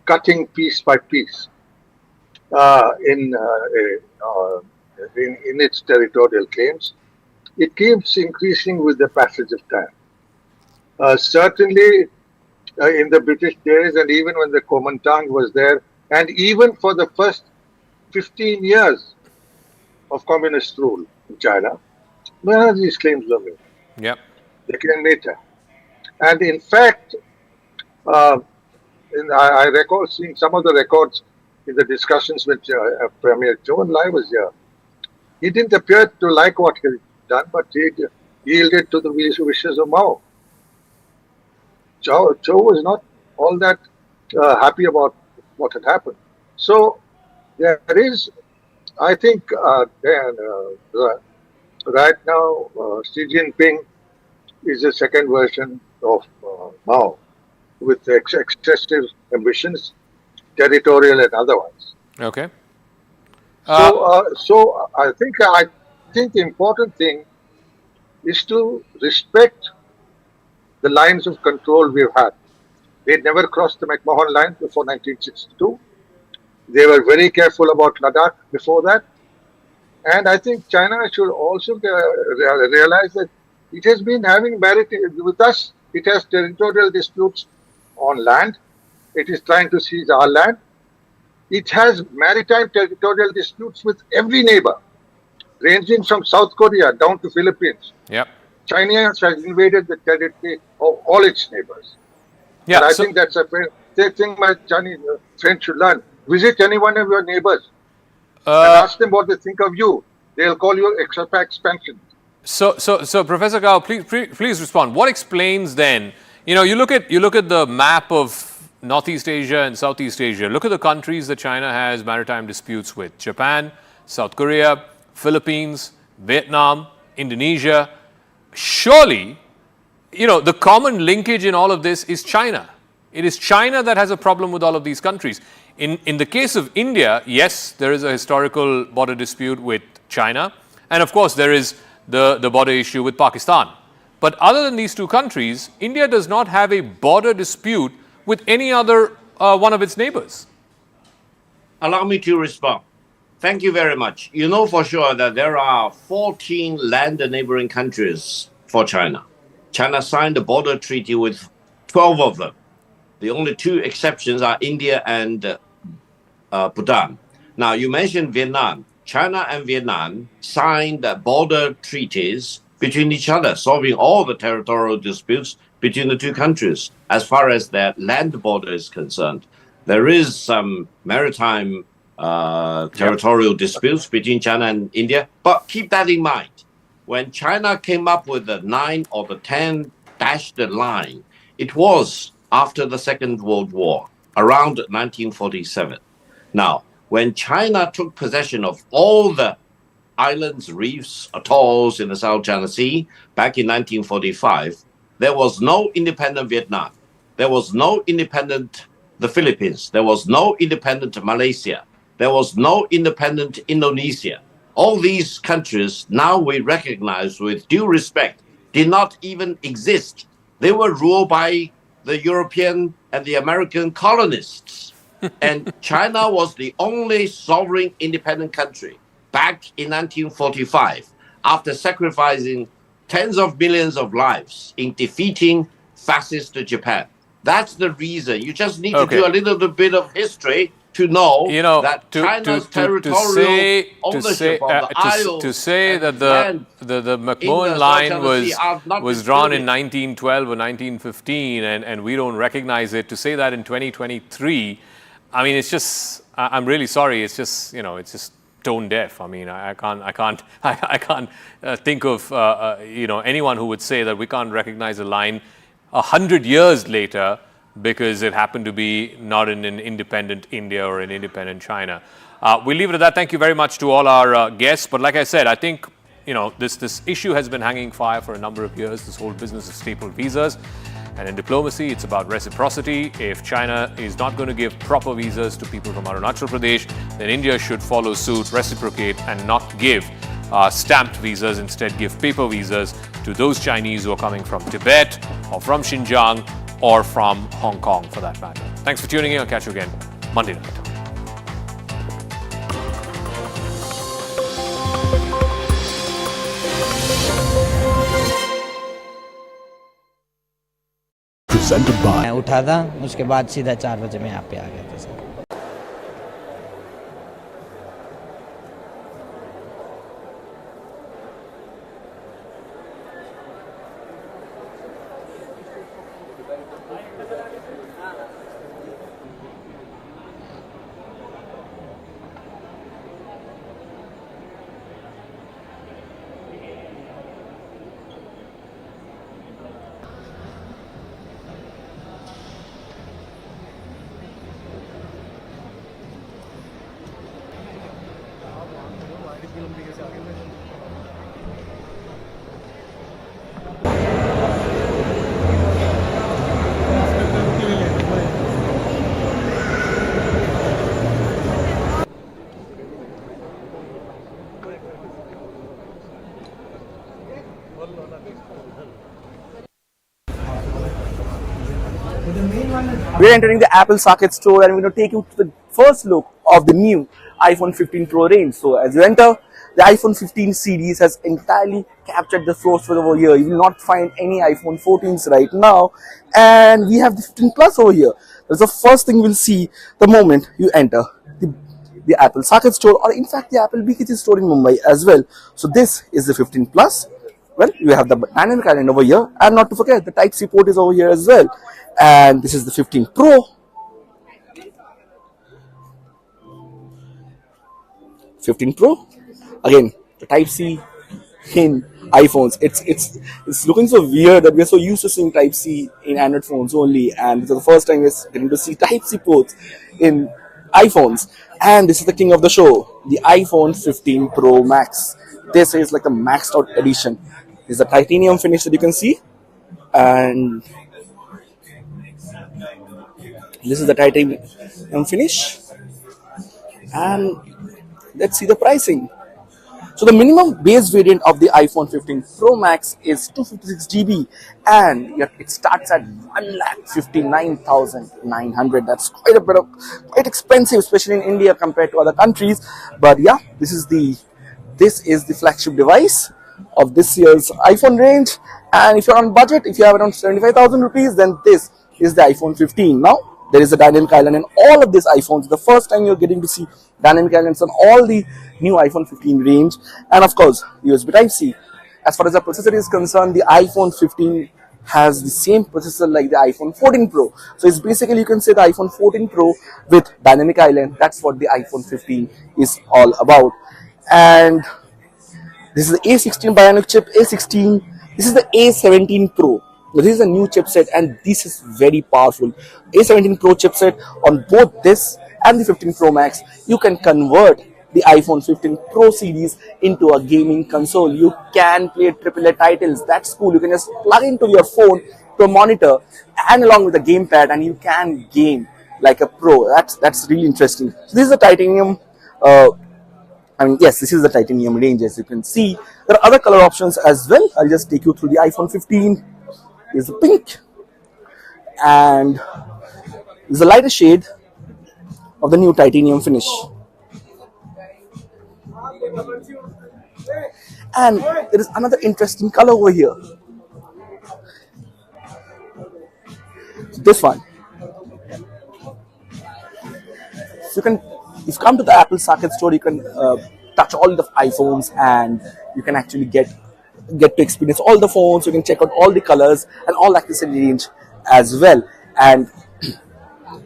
cutting piece by piece in its territorial claims. It keeps increasing with the passage of time. Certainly, in the British days, and even when the Kuomintang was there, and even for the first 15 years of communist rule in China, none of these claims were made. Yep. They came later. And in fact, I recall seeing some of the records in the discussions with Premier Zhou Enlai was here. He didn't appear to like what he had done, but he yielded to the wishes of Mao. Zhou was not all that happy about what had happened. So there is, I think, right now, Xi Jinping is a second version of Mao, with excessive ambitions, territorial and otherwise. Okay. So I think the important thing is to respect the lines of control we've had. They never crossed the McMahon line before 1962. They were very careful about Ladakh before that. And I think China should also realize that it has been having with us. It has territorial disputes on land. It is trying to seize our land. It has maritime territorial disputes with every neighbor, ranging from South Korea down to Philippines. Yep. China has invaded the territory of all its neighbors. Yeah. And I think that's a thing my Chinese friends should learn. Visit any one of your neighbors and ask them what they think of you. They'll call you expansion. So, Professor Gao, please respond. What explains then? You look at the map of Northeast Asia and Southeast Asia. Look at the countries that China has maritime disputes with: Japan, South Korea, Philippines, Vietnam, Indonesia. Surely, the common linkage in all of this is China. It is China that has a problem with all of these countries. In the case of India, yes, there is a historical border dispute with China, and of course there is the border issue with Pakistan. But other than these two countries, India does not have a border dispute with any other one of its neighbors. Allow me to respond. Thank you very much. You know for sure that there are 14 land neighboring countries for China. China signed a border treaty with 12 of them. The only two exceptions are India and Bhutan. Now, you mentioned Vietnam. China and Vietnam signed border treaties between each other, solving all the territorial disputes between the two countries. As far as their land border is concerned, there is some maritime territorial disputes between China and India. But keep that in mind. When China came up with the 9 or the 10 dashed line, it was after the Second World War, around 1947. Now, when China took possession of all the islands, reefs, atolls in the South China Sea back in 1945, There was no independent Vietnam. There was no independent the Philippines. There was no independent Malaysia. There was no independent Indonesia. All these countries, now we recognize with due respect, did not even exist. They were ruled by the European and the American colonists. And China was the only sovereign independent country back in 1945 after sacrificing tens of millions of lives in defeating fascist Japan. That's the reason. You just need to do a little bit of history to know, that China's territorial ownership of the Isles to say that the McMahon line was drawn in 1912 or 1915 and we don't recognize it, to say that in 2023, I mean, it's just, I'm really sorry, it's just, it's just tone deaf. I mean, I can't think of anyone who would say that we can't recognize a line 100 years later because it happened to be not in an independent India or an independent China. We'll leave it at that. Thank you very much to all our guests. But like I said, I think this issue has been hanging fire for a number of years. This whole business of staple visas. And in diplomacy, it's about reciprocity. If China is not going to give proper visas to people from Arunachal Pradesh, then India should follow suit, reciprocate, and not give stamped visas. Instead, give paper visas to those Chinese who are coming from Tibet or from Xinjiang or from Hong Kong, for that matter. Thanks for tuning in. I'll catch you again Monday night. Presented by मैं उठा था, उसके बाद सीधा 4 बजे मैं यहाँ पे आ गया था sir. We're entering the Apple Socket store and we're going to take you to the first look of the new iPhone 15 Pro range. So as you enter, the iPhone 15 series has entirely captured the floor over here. You will not find any iPhone 14s right now. And we have the 15 Plus over here. That's the first thing we'll see the moment you enter the Apple Socket store, or in fact the Apple BKG store in Mumbai as well. So this is the 15 Plus. Well, you have the dynamic island over here, and not to forget the Type-C port is over here as well. And this is the 15 Pro. 15 Pro. Again, the Type-C in iPhones. It's looking so weird that we're so used to seeing Type-C in Android phones only, and this is the first time we're getting to see Type-C ports in iPhones. And this is the king of the show, the iPhone 15 Pro Max. This is like a maxed out edition. This is a titanium finish that you can see, and this is the titanium finish. And let's see the pricing. So the minimum base variant of the iPhone 15 Pro Max is 256 GB, and it starts at 1,59,900. That's quite expensive, especially in India compared to other countries. But yeah, this is the flagship device of this year's iPhone range. And if you're on budget, if you have around 75,000 rupees, then this is the iPhone 15. Now, there is a dynamic island in all of these iPhones. The first time you're getting to see dynamic islands on all the new iPhone 15 range. And of course, USB Type-C. As far as the processor is concerned, the iPhone 15 has the same processor like the iPhone 14 Pro. So it's basically, you can say, the iPhone 14 Pro with dynamic island. That's what the iPhone 15 is all about. And this is the A16 Bionic chip, A16. This is the A17 Pro. This is a new chipset, and this is very powerful. A17 Pro chipset on both this and the 15 Pro Max. You can convert the iPhone 15 Pro series into a gaming console. You can play AAA titles. That's cool. You can just plug into your phone to a monitor and along with the gamepad, and you can game like a pro. That's really interesting. So this is a titanium. Yes, this is the titanium range. As you can see, there are other color options as well. I'll just take you through the iPhone 15. Here's the pink, and this is a lighter shade of the new titanium finish. And there is another interesting color over here. This one. So if you come to the Apple Socket store, you can touch all the iPhones, and you can actually get to experience all the phones. You can check out all the colors and all accessory range as well. And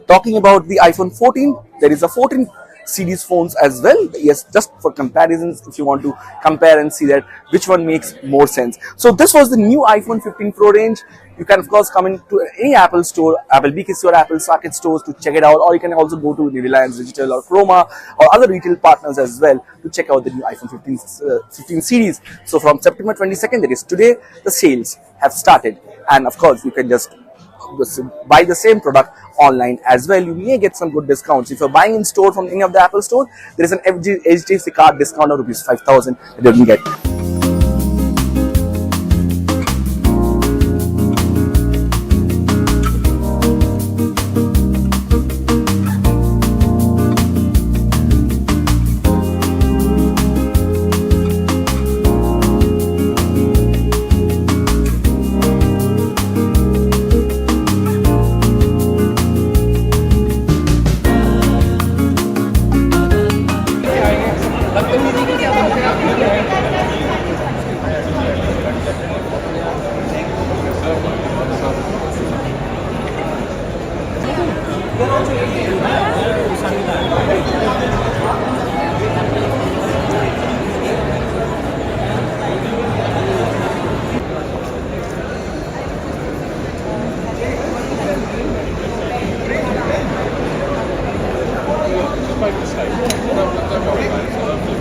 talking about the iPhone 14, there is a 14 series phones as well. Yes, just for comparisons, if you want to compare and see that which one makes more sense. So this was the new iPhone 15 Pro range. You can of course come into any Apple store, Apple BK store, Apple Socket stores to check it out, or you can also go to the Reliance Digital or Chroma or other retail partners as well to check out the new iPhone 15 series. So from September 22nd, that is today, the sales have started, and of course you can just buy the same product online as well. You may get some good discounts. If you're buying in store from any of the Apple store, there is an HDFC card discount of rupees 5,000 that you can get.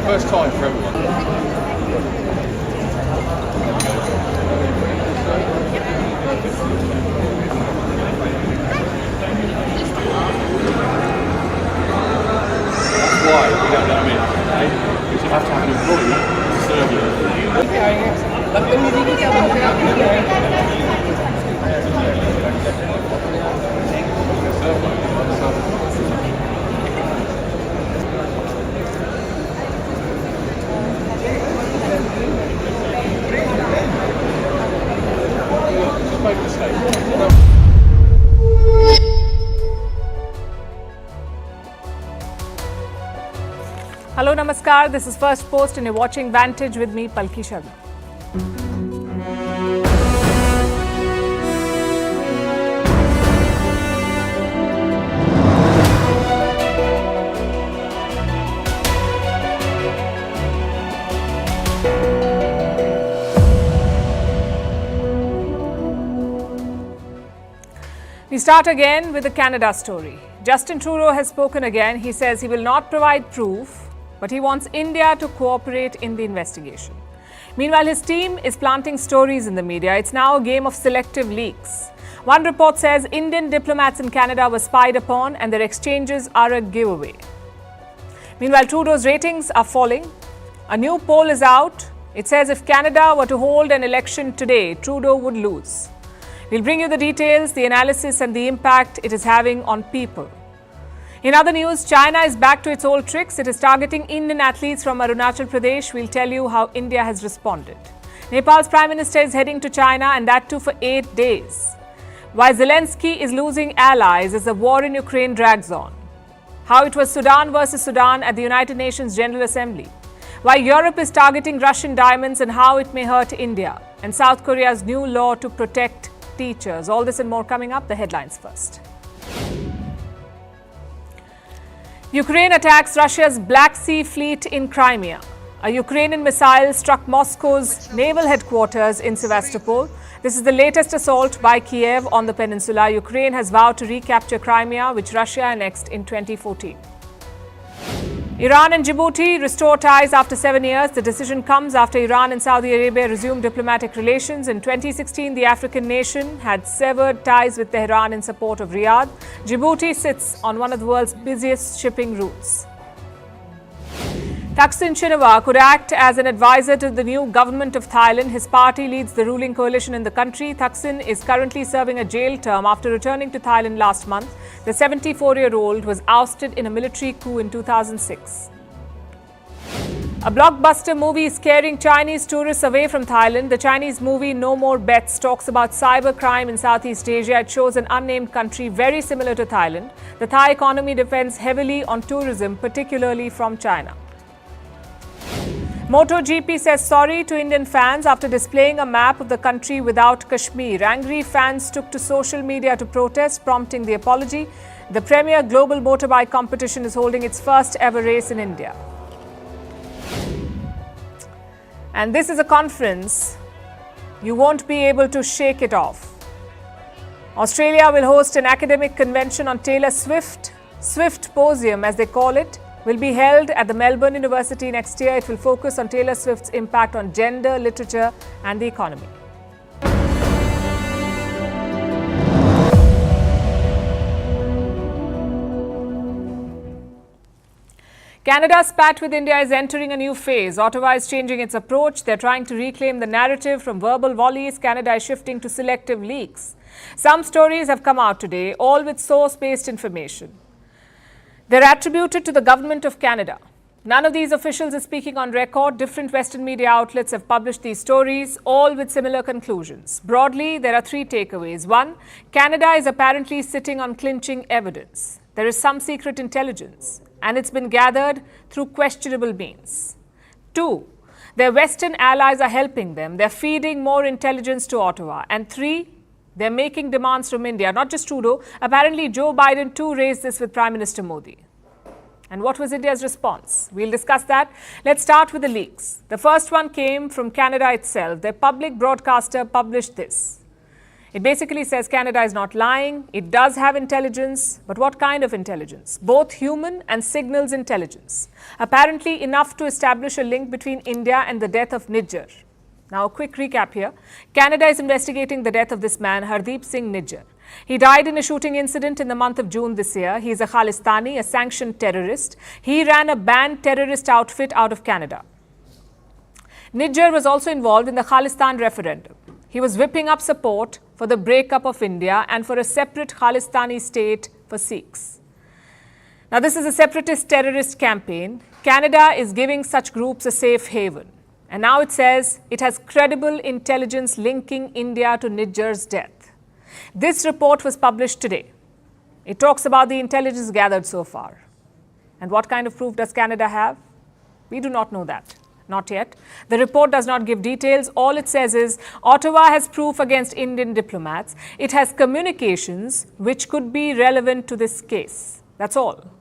First time for everyone. Why? You don't know what I mean? You should have to have an employee to serve you. Hello, Namaskar. This is First Post and you're watching Vantage with me, Palki Sharma. We start again with the Canada story. Justin Trudeau has spoken again. He says he will not provide proof, but he wants India to cooperate in the investigation. Meanwhile, his team is planting stories in the media. It's now a game of selective leaks. One report says Indian diplomats in Canada were spied upon and their exchanges are a giveaway. Meanwhile, Trudeau's ratings are falling. A new poll is out. It says if Canada were to hold an election today, Trudeau would lose. We'll bring you the details, the analysis and the impact it is having on people. In other news, China is back to its old tricks. It is targeting Indian athletes from Arunachal Pradesh. We'll tell you how India has responded. Nepal's Prime Minister is heading to China, and that too for 8 days. Why Zelensky is losing allies as the war in Ukraine drags on. How it was Sudan versus Sudan at the United Nations General Assembly. Why Europe is targeting Russian diamonds and how it may hurt India. And South Korea's new law to protect teachers. All this and more coming up. The headlines first. Ukraine attacks Russia's Black Sea Fleet in Crimea. A Ukrainian missile struck Moscow's naval headquarters in Sevastopol. This is the latest assault by Kiev on the peninsula. Ukraine has vowed to recapture Crimea, which Russia annexed in 2014. Iran and Djibouti restore ties after 7 years. The decision comes after Iran and Saudi Arabia resumed diplomatic relations. In 2016, the African nation had severed ties with Tehran in support of Riyadh. Djibouti sits on one of the world's busiest shipping routes. Thaksin Shinawatra could act as an advisor to the new government of Thailand. His party leads the ruling coalition in the country. Thaksin is currently serving a jail term after returning to Thailand last month. The 74-year-old was ousted in a military coup in 2006. A blockbuster movie is scaring Chinese tourists away from Thailand. The Chinese movie No More Bets talks about cybercrime in Southeast Asia. It shows an unnamed country very similar to Thailand. The Thai economy depends heavily on tourism, particularly from China. MotoGP says sorry to Indian fans after displaying a map of the country without Kashmir. Angry fans took to social media to protest, prompting the apology. The premier global motorbike competition is holding its first ever race in India. And this is a conference you won't be able to shake it off. Australia will host an academic convention on Taylor Swift. Swiftposium, as they call it, will be held at the Melbourne University next year. It will focus on Taylor Swift's impact on gender, literature, and the economy. Canada's spat with India is entering a new phase. Ottawa is changing its approach. They're trying to reclaim the narrative from verbal volleys. Canada is shifting to selective leaks. Some stories have come out today, all with source-based information. They're attributed to the Government of Canada. None of these officials is speaking on record. Different Western media outlets have published these stories, all with similar conclusions. Broadly, there are three takeaways. One, Canada is apparently sitting on clinching evidence. There is some secret intelligence, and it's been gathered through questionable means. Two, their Western allies are helping them. They're feeding more intelligence to Ottawa. And three, they're making demands from India, not just Trudeau. Apparently, Joe Biden too raised this with Prime Minister Modi. And what was India's response? We'll discuss that. Let's start with the leaks. The first one came from Canada itself. Their public broadcaster published this. It basically says Canada is not lying. It does have intelligence, but what kind of intelligence? Both human and signals intelligence. Apparently enough to establish a link between India and the death of Nijjar. Now, a quick recap here. Canada is investigating the death of this man, Hardeep Singh Nijjar. He died in a shooting incident in the month of June this year. He is a Khalistani, a sanctioned terrorist. He ran a banned terrorist outfit out of Canada. Nijjar was also involved in the Khalistan referendum. He was whipping up support for the breakup of India and for a separate Khalistani state for Sikhs. Now, this is a separatist terrorist campaign. Canada is giving such groups a safe haven. And now it says it has credible intelligence linking India to Nijjar's death. This report was published today. It talks about the intelligence gathered so far. And what kind of proof does Canada have? We do not know that. Not yet. The report does not give details. All it says is Ottawa has proof against Indian diplomats. It has communications which could be relevant to this case. That's all.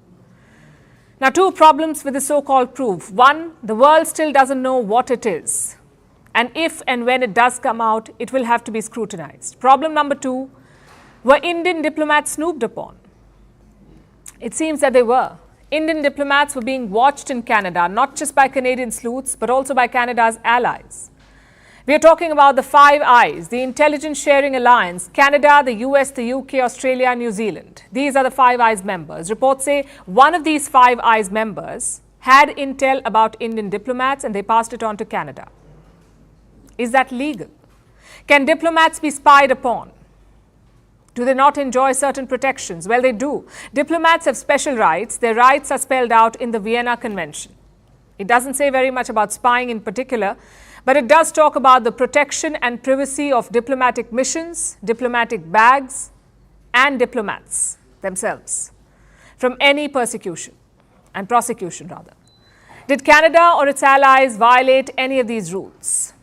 Now, two problems with the so-called proof. One, the world still doesn't know what it is. And if and when it does come out, it will have to be scrutinized. Problem number two, were Indian diplomats snooped upon? It seems that they were. Indian diplomats were being watched in Canada, not just by Canadian sleuths, but also by Canada's allies. We are talking about the Five Eyes, the intelligence sharing alliance, Canada, the US, the UK, Australia, New Zealand. These are the Five Eyes members. Reports say one of these Five Eyes members had intel about Indian diplomats and they passed it on to Canada. Is that legal? Can diplomats be spied upon? Do they not enjoy certain protections? Well, they do. Diplomats have special rights. Their rights are spelled out in the Vienna Convention. It doesn't say very much about spying in particular, but it does talk about the protection and privacy of diplomatic missions, diplomatic bags, and diplomats themselves from any persecution and prosecution, rather. Did Canada or its allies violate any of these rules?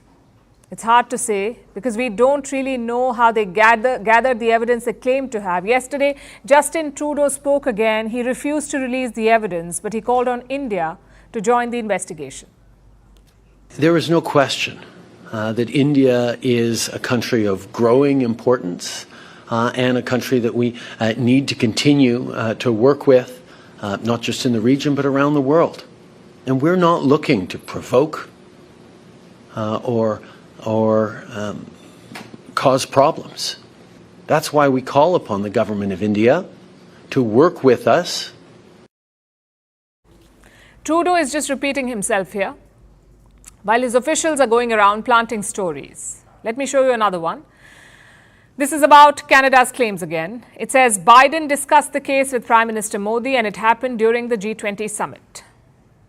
It's hard to say because we don't really know how they gathered the evidence they claim to have. Yesterday, Justin Trudeau spoke again. He refused to release the evidence, but he called on India to join the investigation. There is no question that India is a country of growing importance and a country that we need to continue to work with not just in the region, but around the world. And we're not looking to provoke or cause problems. That's why we call upon the government of India to work with us. Trudeau is just repeating himself here, while his officials are going around planting stories. Let me show you another one. This is about Canada's claims again. It says Biden discussed the case with Prime Minister Modi and it happened during the G20 summit.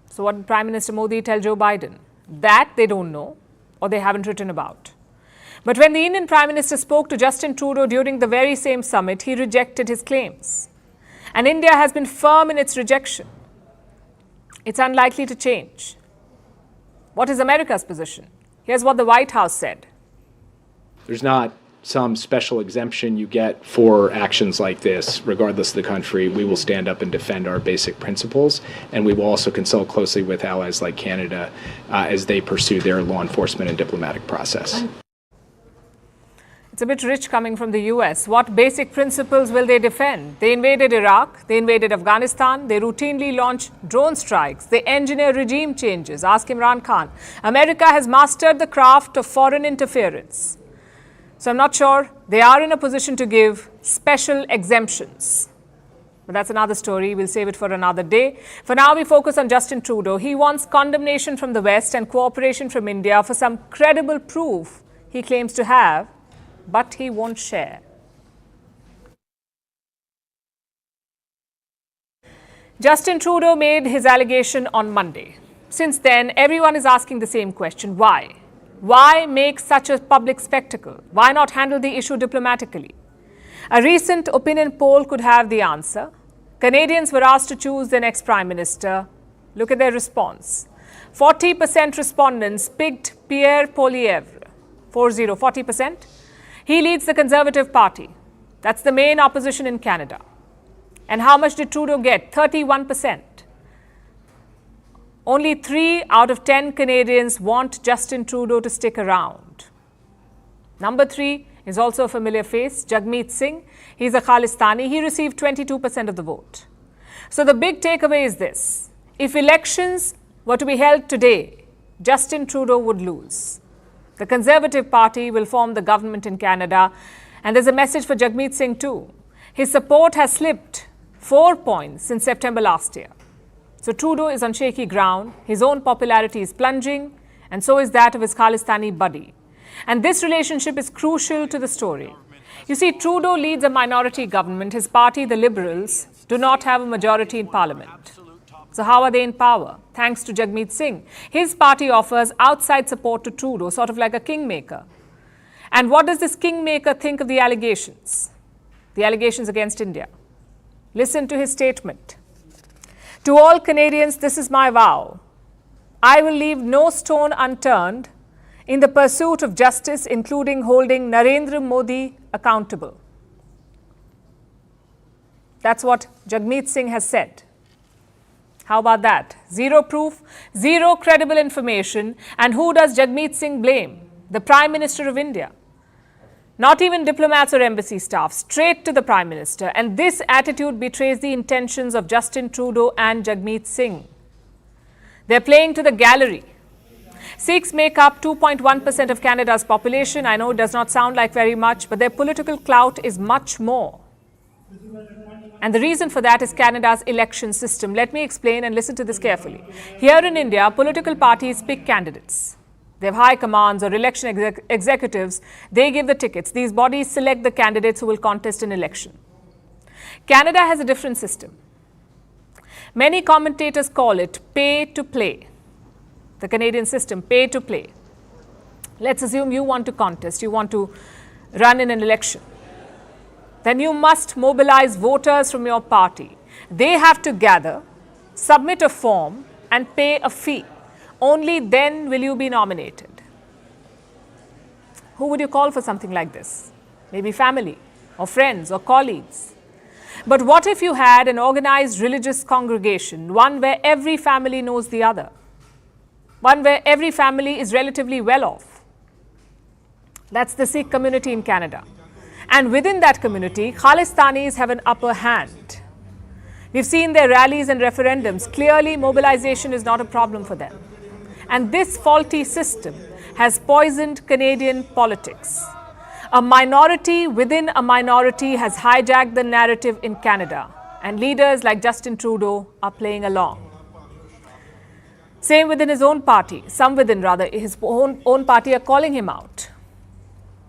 So what did Prime Minister Modi tell Joe Biden? That they don't know or they haven't written about. But when the Indian Prime Minister spoke to Justin Trudeau during the very same summit, he rejected his claims. And India has been firm in its rejection. It's unlikely to change. What is America's position? Here's what the White House said. There's not some special exemption you get for actions like this, regardless of the country. We will stand up and defend our basic principles, and we will also consult closely with allies like Canada as they pursue their law enforcement and diplomatic process. It's a bit rich coming from the US. What basic principles will they defend? They invaded Iraq, they invaded Afghanistan, they routinely launch drone strikes, they engineer regime changes. Ask Imran Khan. America has mastered the craft of foreign interference. So I'm not sure they are in a position to give special exemptions. But that's another story. We'll save it for another day. For now, we focus on Justin Trudeau. He wants condemnation from the West and cooperation from India for some credible proof he claims to have, but he won't share. Justin Trudeau made his allegation on Monday. Since then, everyone is asking the same question. Why? Why make such a public spectacle? Why not handle the issue diplomatically? A recent opinion poll could have the answer. Canadians were asked to choose their next Prime Minister. Look at their response. 40% respondents picked Pierre Poilievre. 40%. He leads the Conservative Party. That's the main opposition in Canada. And how much did Trudeau get? 31%. Only 3 out of 10 Canadians want Justin Trudeau to stick around. Number 3 is also a familiar face, Jagmeet Singh. He's a Khalistani. He received 22% of the vote. So the big takeaway is this. If elections were to be held today, Justin Trudeau would lose. The Conservative Party will form the government in Canada. And there's a message for Jagmeet Singh too. His support has slipped 4 points since September last year. So Trudeau is on shaky ground. His own popularity is plunging, and so is that of his Khalistani buddy. And this relationship is crucial to the story. You see, Trudeau leads a minority government. His party, the Liberals, do not have a majority in Parliament. So how are they in power? Thanks to Jagmeet Singh. His party offers outside support to Trudeau, sort of like a kingmaker. And what does this kingmaker think of the allegations? The allegations against India. Listen to his statement. To all Canadians, this is my vow. I will leave no stone unturned in the pursuit of justice, including holding Narendra Modi accountable. That's what Jagmeet Singh has said. How about that? Zero proof, zero credible information. And who does Jagmeet Singh blame? The Prime Minister of India. Not even diplomats or embassy staff, straight to the Prime Minister. And this attitude betrays the intentions of Justin Trudeau and Jagmeet Singh. They're playing to the gallery. Sikhs make up 2.1% of Canada's population. I know it does not sound like very much, but their political clout is much more. And the reason for that is Canada's election system. Let me explain and listen to this carefully. Here in India, political parties pick candidates. They have high commands or election executives. They give the tickets. These bodies select the candidates who will contest an election. Canada has a different system. Many commentators call it pay to play. The Canadian system, pay to play. Let's assume you want to contest, you want to run in an election. Then you must mobilize voters from your party. They have to gather, submit a form, and pay a fee. Only then will you be nominated. Who would you call for something like this? Maybe family, or friends, or colleagues. But what if you had an organized religious congregation, one where every family knows the other? One where every family is relatively well off? That's the Sikh community in Canada. And within that community, Khalistanis have an upper hand. We've seen their rallies and referendums. Clearly, mobilization is not a problem for them. And this faulty system has poisoned Canadian politics. A minority within a minority has hijacked the narrative in Canada, and leaders like Justin Trudeau are playing along. Same within his own party. Some within, rather, his own party are calling him out.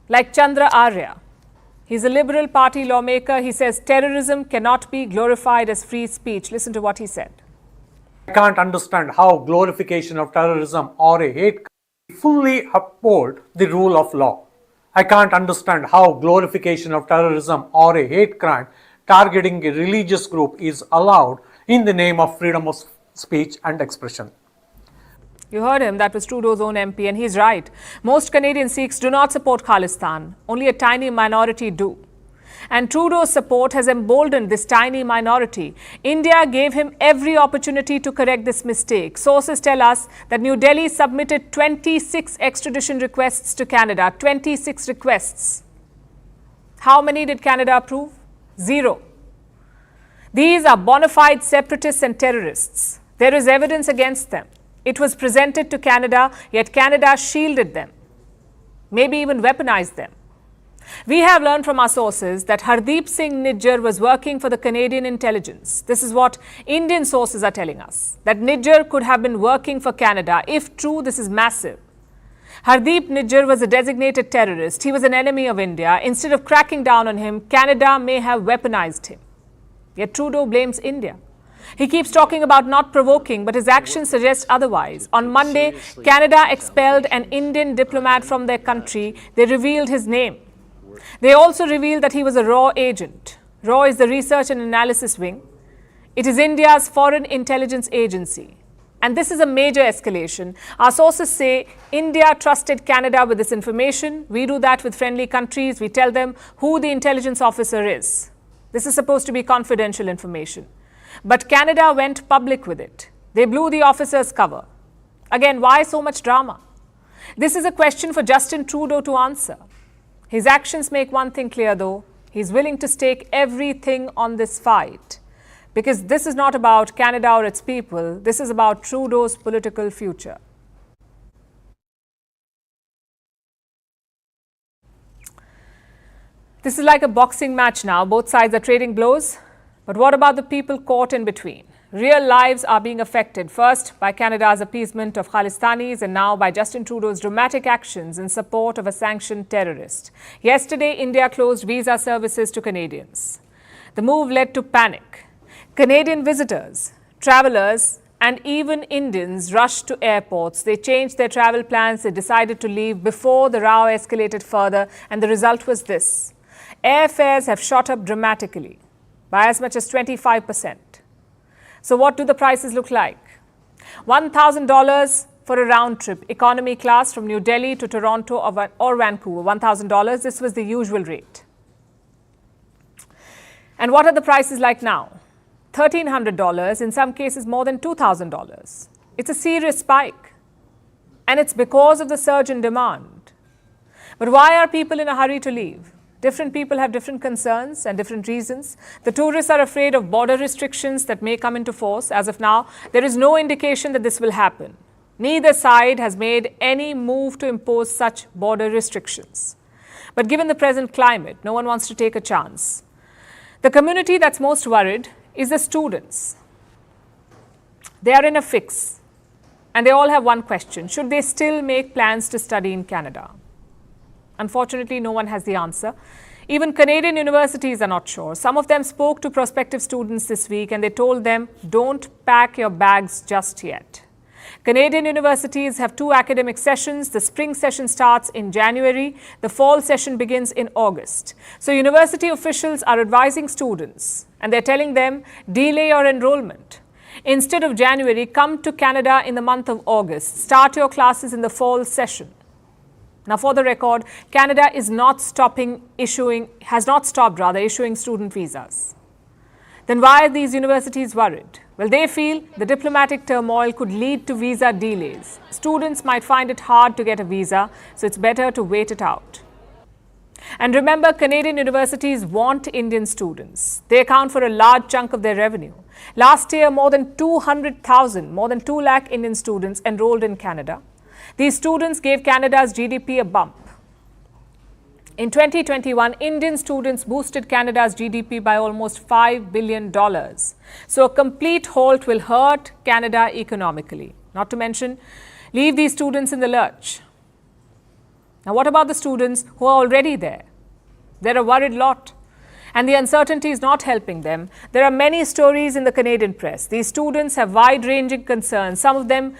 Like Chandra Arya. He's a Liberal Party lawmaker. He says terrorism cannot be glorified as free speech. Listen to what he said. I can't understand how glorification of terrorism or a hate crime fully uphold the rule of law. I can't understand how glorification of terrorism or a hate crime targeting a religious group is allowed in the name of freedom of speech and expression. You heard him, that was Trudeau's own MP, and he's right. Most Canadian Sikhs do not support Khalistan. Only a tiny minority do. And Trudeau's support has emboldened this tiny minority. India gave him every opportunity to correct this mistake. Sources tell us that New Delhi submitted 26 extradition requests to Canada. 26 requests. How many did Canada approve? 0. These are bona fide separatists and terrorists. There is evidence against them. It was presented to Canada, yet Canada shielded them, maybe even weaponized them. We have learned from our sources that Hardeep Singh Nijjar was working for the Canadian intelligence. This is what Indian sources are telling us, that Nijjar could have been working for Canada. If true, this is massive. Hardeep Nijjar was a designated terrorist. He was an enemy of India. Instead of cracking down on him, Canada may have weaponized him. Yet Trudeau blames India. He keeps talking about not provoking, but his actions suggest otherwise. On Monday, Canada expelled an Indian diplomat from their country. They revealed his name. They also revealed that he was a RAW agent. RAW is the Research and Analysis Wing. It is India's foreign intelligence agency. And this is a major escalation. Our sources say India trusted Canada with this information. We do that with friendly countries. We tell them who the intelligence officer is. This is supposed to be confidential information. But Canada went public with it. They blew the officer's cover. Again, why so much drama? This is a question for Justin Trudeau to answer. His actions make one thing clear, though. He's willing to stake everything on this fight. Because this is not about Canada or its people. This is about Trudeau's political future. This is like a boxing match now. Both sides are trading blows. But what about the people caught in between? Real lives are being affected, first by Canada's appeasement of Khalistanis and now by Justin Trudeau's dramatic actions in support of a sanctioned terrorist. Yesterday, India closed visa services to Canadians. The move led to panic. Canadian visitors, travellers, and even Indians rushed to airports. They changed their travel plans. They decided to leave before the row escalated further, and the result was this. Airfares have shot up dramatically by as much as 25%. So what do the prices look like? $1,000 for a round trip, economy class from New Delhi to Toronto or Vancouver, $1,000. This was the usual rate. And what are the prices like now? $1,300, in some cases more than $2,000. It's a serious spike. And it's because of the surge in demand. But why are people in a hurry to leave? Different people have different concerns and different reasons. The tourists are afraid of border restrictions that may come into force. As of now, there is no indication that this will happen. Neither side has made any move to impose such border restrictions. But given the present climate, no one wants to take a chance. The community that's most worried is the students. They are in a fix. And they all have one question. Should they still make plans to study in Canada? Unfortunately, no one has the answer. Even Canadian universities are not sure. Some of them spoke to prospective students this week and they told them, don't pack your bags just yet. Canadian universities have 2 academic sessions. The spring session starts in January. The fall session begins in August. So university officials are advising students and they're telling them, delay your enrollment. Instead of January, come to Canada in the month of August. Start your classes in the fall session. Now, for the record, Canada has not stopped issuing student visas. Then why are these universities worried? Well, they feel the diplomatic turmoil could lead to visa delays. Students might find it hard to get a visa, so it's better to wait it out. And remember, Canadian universities want Indian students. They account for a large chunk of their revenue. Last year, more than 200,000, more than 2 lakh Indian students enrolled in Canada. These students gave Canada's GDP a bump. In 2021, Indian students boosted Canada's GDP by almost $5 billion. So a complete halt will hurt Canada economically. Not to mention, leave these students in the lurch. Now, what about the students who are already there? They're a worried lot. And the uncertainty is not helping them. There are many stories in the Canadian press. These students have wide-ranging concerns. Some of them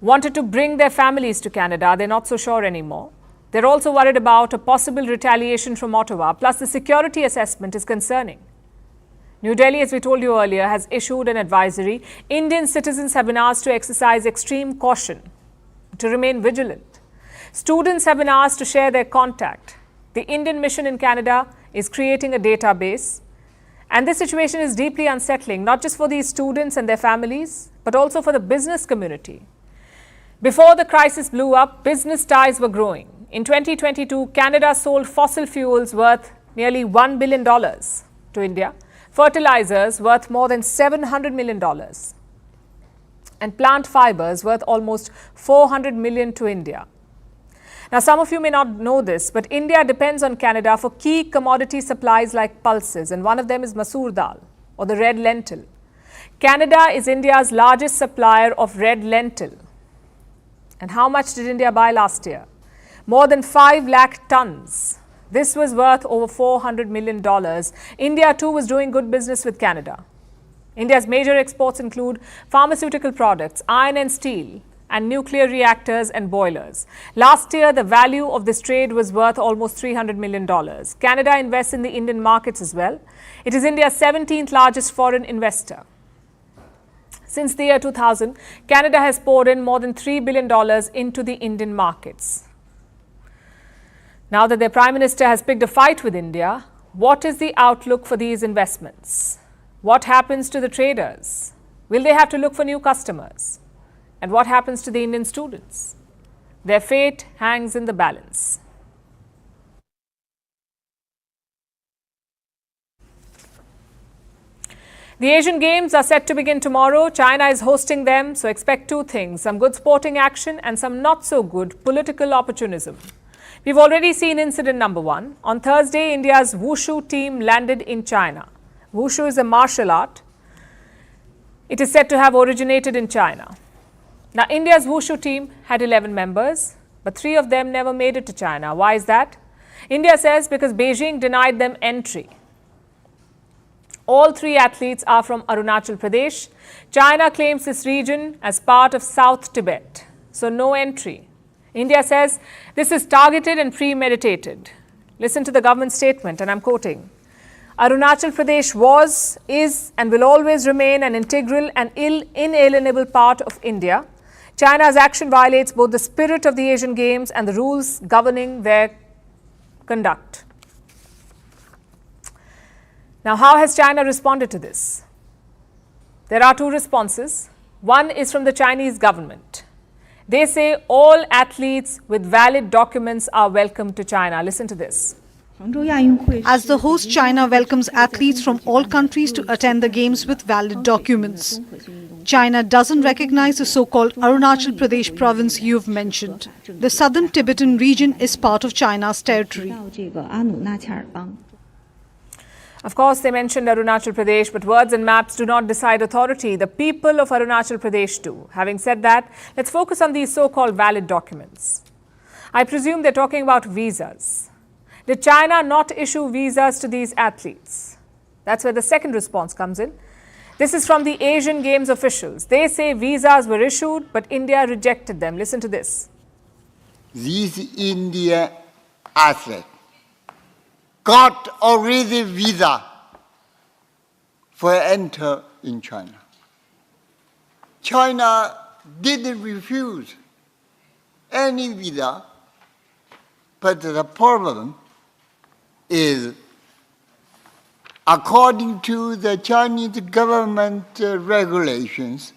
wanted to bring their families to Canada. They're not so sure anymore. They're also worried about a possible retaliation from Ottawa. Plus, the security assessment is concerning. New Delhi, as we told you earlier, has issued an advisory. Indian citizens have been asked to exercise extreme caution, to remain vigilant. Students have been asked to share their contact. The Indian mission in Canada is creating a database. And this situation is deeply unsettling, not just for these students and their families, but also for the business community. Before the crisis blew up, business ties were growing. In 2022, Canada sold fossil fuels worth nearly $1 billion to India, fertilizers worth more than $700 million, and plant fibers worth almost $400 million to India. Now, some of you may not know this, but India depends on Canada for key commodity supplies like pulses, and one of them is masoor dal, or the red lentil. Canada is India's largest supplier of red lentil. And how much did India buy last year? More than 5 lakh tons. This was worth over $400 million. India too was doing good business with Canada. India's major exports include pharmaceutical products, iron and steel, and nuclear reactors and boilers. Last year, the value of this trade was worth almost $300 million. Canada invests in the Indian markets as well. It is India's 17th largest foreign investor. Since the year 2000, Canada has poured in more than $3 billion into the Indian markets. Now that their Prime Minister has picked a fight with India, what is the outlook for these investments? What happens to the traders? Will they have to look for new customers? And what happens to the Indian students? Their fate hangs in the balance. The Asian Games are set to begin tomorrow. China is hosting them, so expect two things: some good sporting action and some not so good political opportunism. We've already seen incident number one. On Thursday, India's wushu team landed in China. Wushu is a martial art. It is said to have originated in China. Now, India's wushu team had 11 members, but 3 of them never made it to China. Why is that? India says because Beijing denied them entry. All 3 athletes are from Arunachal Pradesh. China claims this region as part of South Tibet, so no entry. India says this is targeted and premeditated. Listen to the government statement, and I'm quoting. Arunachal Pradesh was, is, and will always remain an integral and inalienable part of India. China's action violates both the spirit of the Asian Games and the rules governing their conduct. Now, how has China responded to this? There are 2 responses. One is from the Chinese government. They say all athletes with valid documents are welcome to China. Listen to this. As the host, China welcomes athletes from all countries to attend the Games with valid documents. China doesn't recognize the so-called Arunachal Pradesh province you've mentioned. The southern Tibetan region is part of China's territory. Of course, they mentioned Arunachal Pradesh, but words and maps do not decide authority. The people of Arunachal Pradesh do. Having said that, let's focus on these so-called valid documents. I presume they're talking about visas. Did China not issue visas to these athletes? That's where the second response comes in. This is from the Asian Games officials. They say visas were issued, but India rejected them. Listen to this. These Indian athletes got already visa for enter in China. China didn't refuse any visa, but the problem is, according to the Chinese government regulations,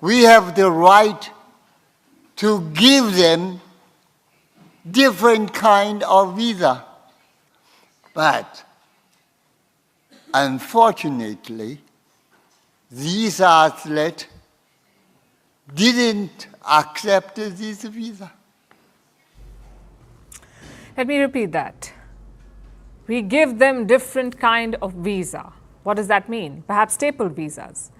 we have the right to give them different kind of visa. But unfortunately, these athletes didn't accept this visa. Let me repeat that. We give them different kind of visa. What does that mean? Perhaps staple visas.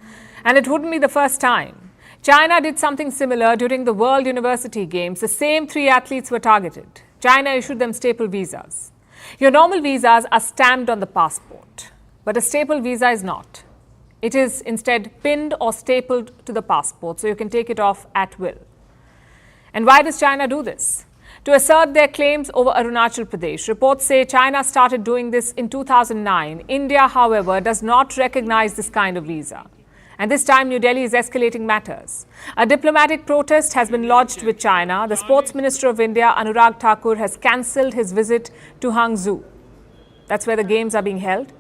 And it wouldn't be the first time. China did something similar during the World University Games. The same 3 athletes were targeted. China issued them staple visas. Your normal visas are stamped on the passport, but a staple visa is not. It is instead pinned or stapled to the passport, so you can take it off at will. And why does China do this? To assert their claims over Arunachal Pradesh. Reports say China started doing this in 2009. India, however, does not recognize this kind of visa. And this time, New Delhi is escalating matters. A diplomatic protest has been lodged with China. The Sports Minister of India, Anurag Thakur, has cancelled his visit to Hangzhou. That's where the games are being held.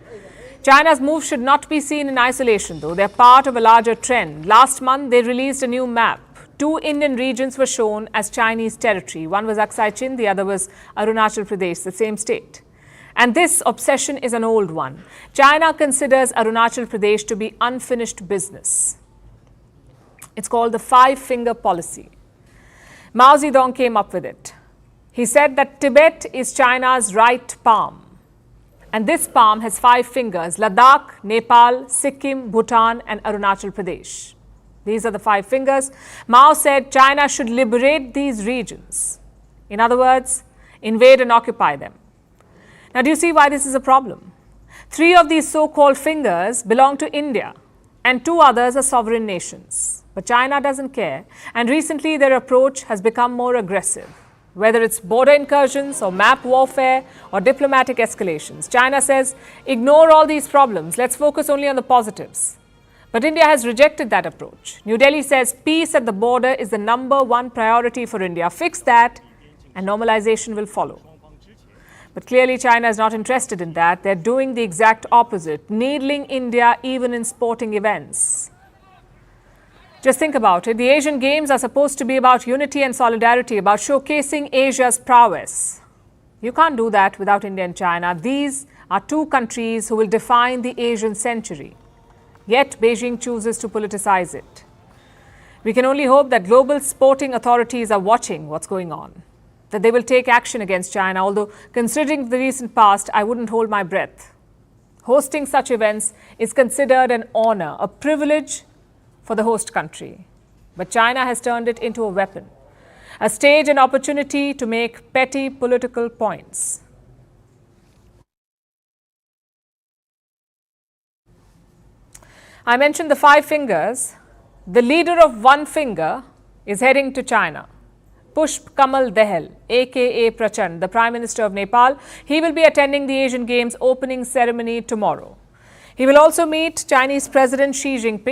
China's move should not be seen in isolation, though. They're part of a larger trend. Last month, they released a new map. 2 Indian regions were shown as Chinese territory. One was Aksai Chin, the other was Arunachal Pradesh, the same state. And this obsession is an old one. China considers Arunachal Pradesh to be unfinished business. It's called the 5-finger policy. Mao Zedong came up with it. He said that Tibet is China's right palm. And this palm has 5 fingers: Ladakh, Nepal, Sikkim, Bhutan, and Arunachal Pradesh. These are the 5 fingers. Mao said China should liberate these regions. In other words, invade and occupy them. Now, do you see why this is a problem? 3 of these so-called fingers belong to India, and 2 others are sovereign nations. But China doesn't care, and recently their approach has become more aggressive. Whether it's border incursions or map warfare or diplomatic escalations, China says, ignore all these problems, let's focus only on the positives. But India has rejected that approach. New Delhi says peace at the border is the #1 priority for India. Fix that and normalization will follow. But clearly China is not interested in that. They're doing the exact opposite, needling India even in sporting events. Just think about it. The Asian Games are supposed to be about unity and solidarity, about showcasing Asia's prowess. You can't do that without India and China. These are 2 countries who will define the Asian century. Yet Beijing chooses to politicize it. We can only hope that global sporting authorities are watching what's going on, that they will take action against China, although considering the recent past, I wouldn't hold my breath. Hosting such events is considered an honor, a privilege for the host country. But China has turned it into a weapon, a stage and opportunity to make petty political points. I mentioned the 5 fingers. The leader of 1 finger is heading to China. Pushp Kamal Dahal, aka Prachand, the Prime Minister of Nepal. He will be attending the Asian Games opening ceremony tomorrow. He will also meet Chinese President Xi Jinping.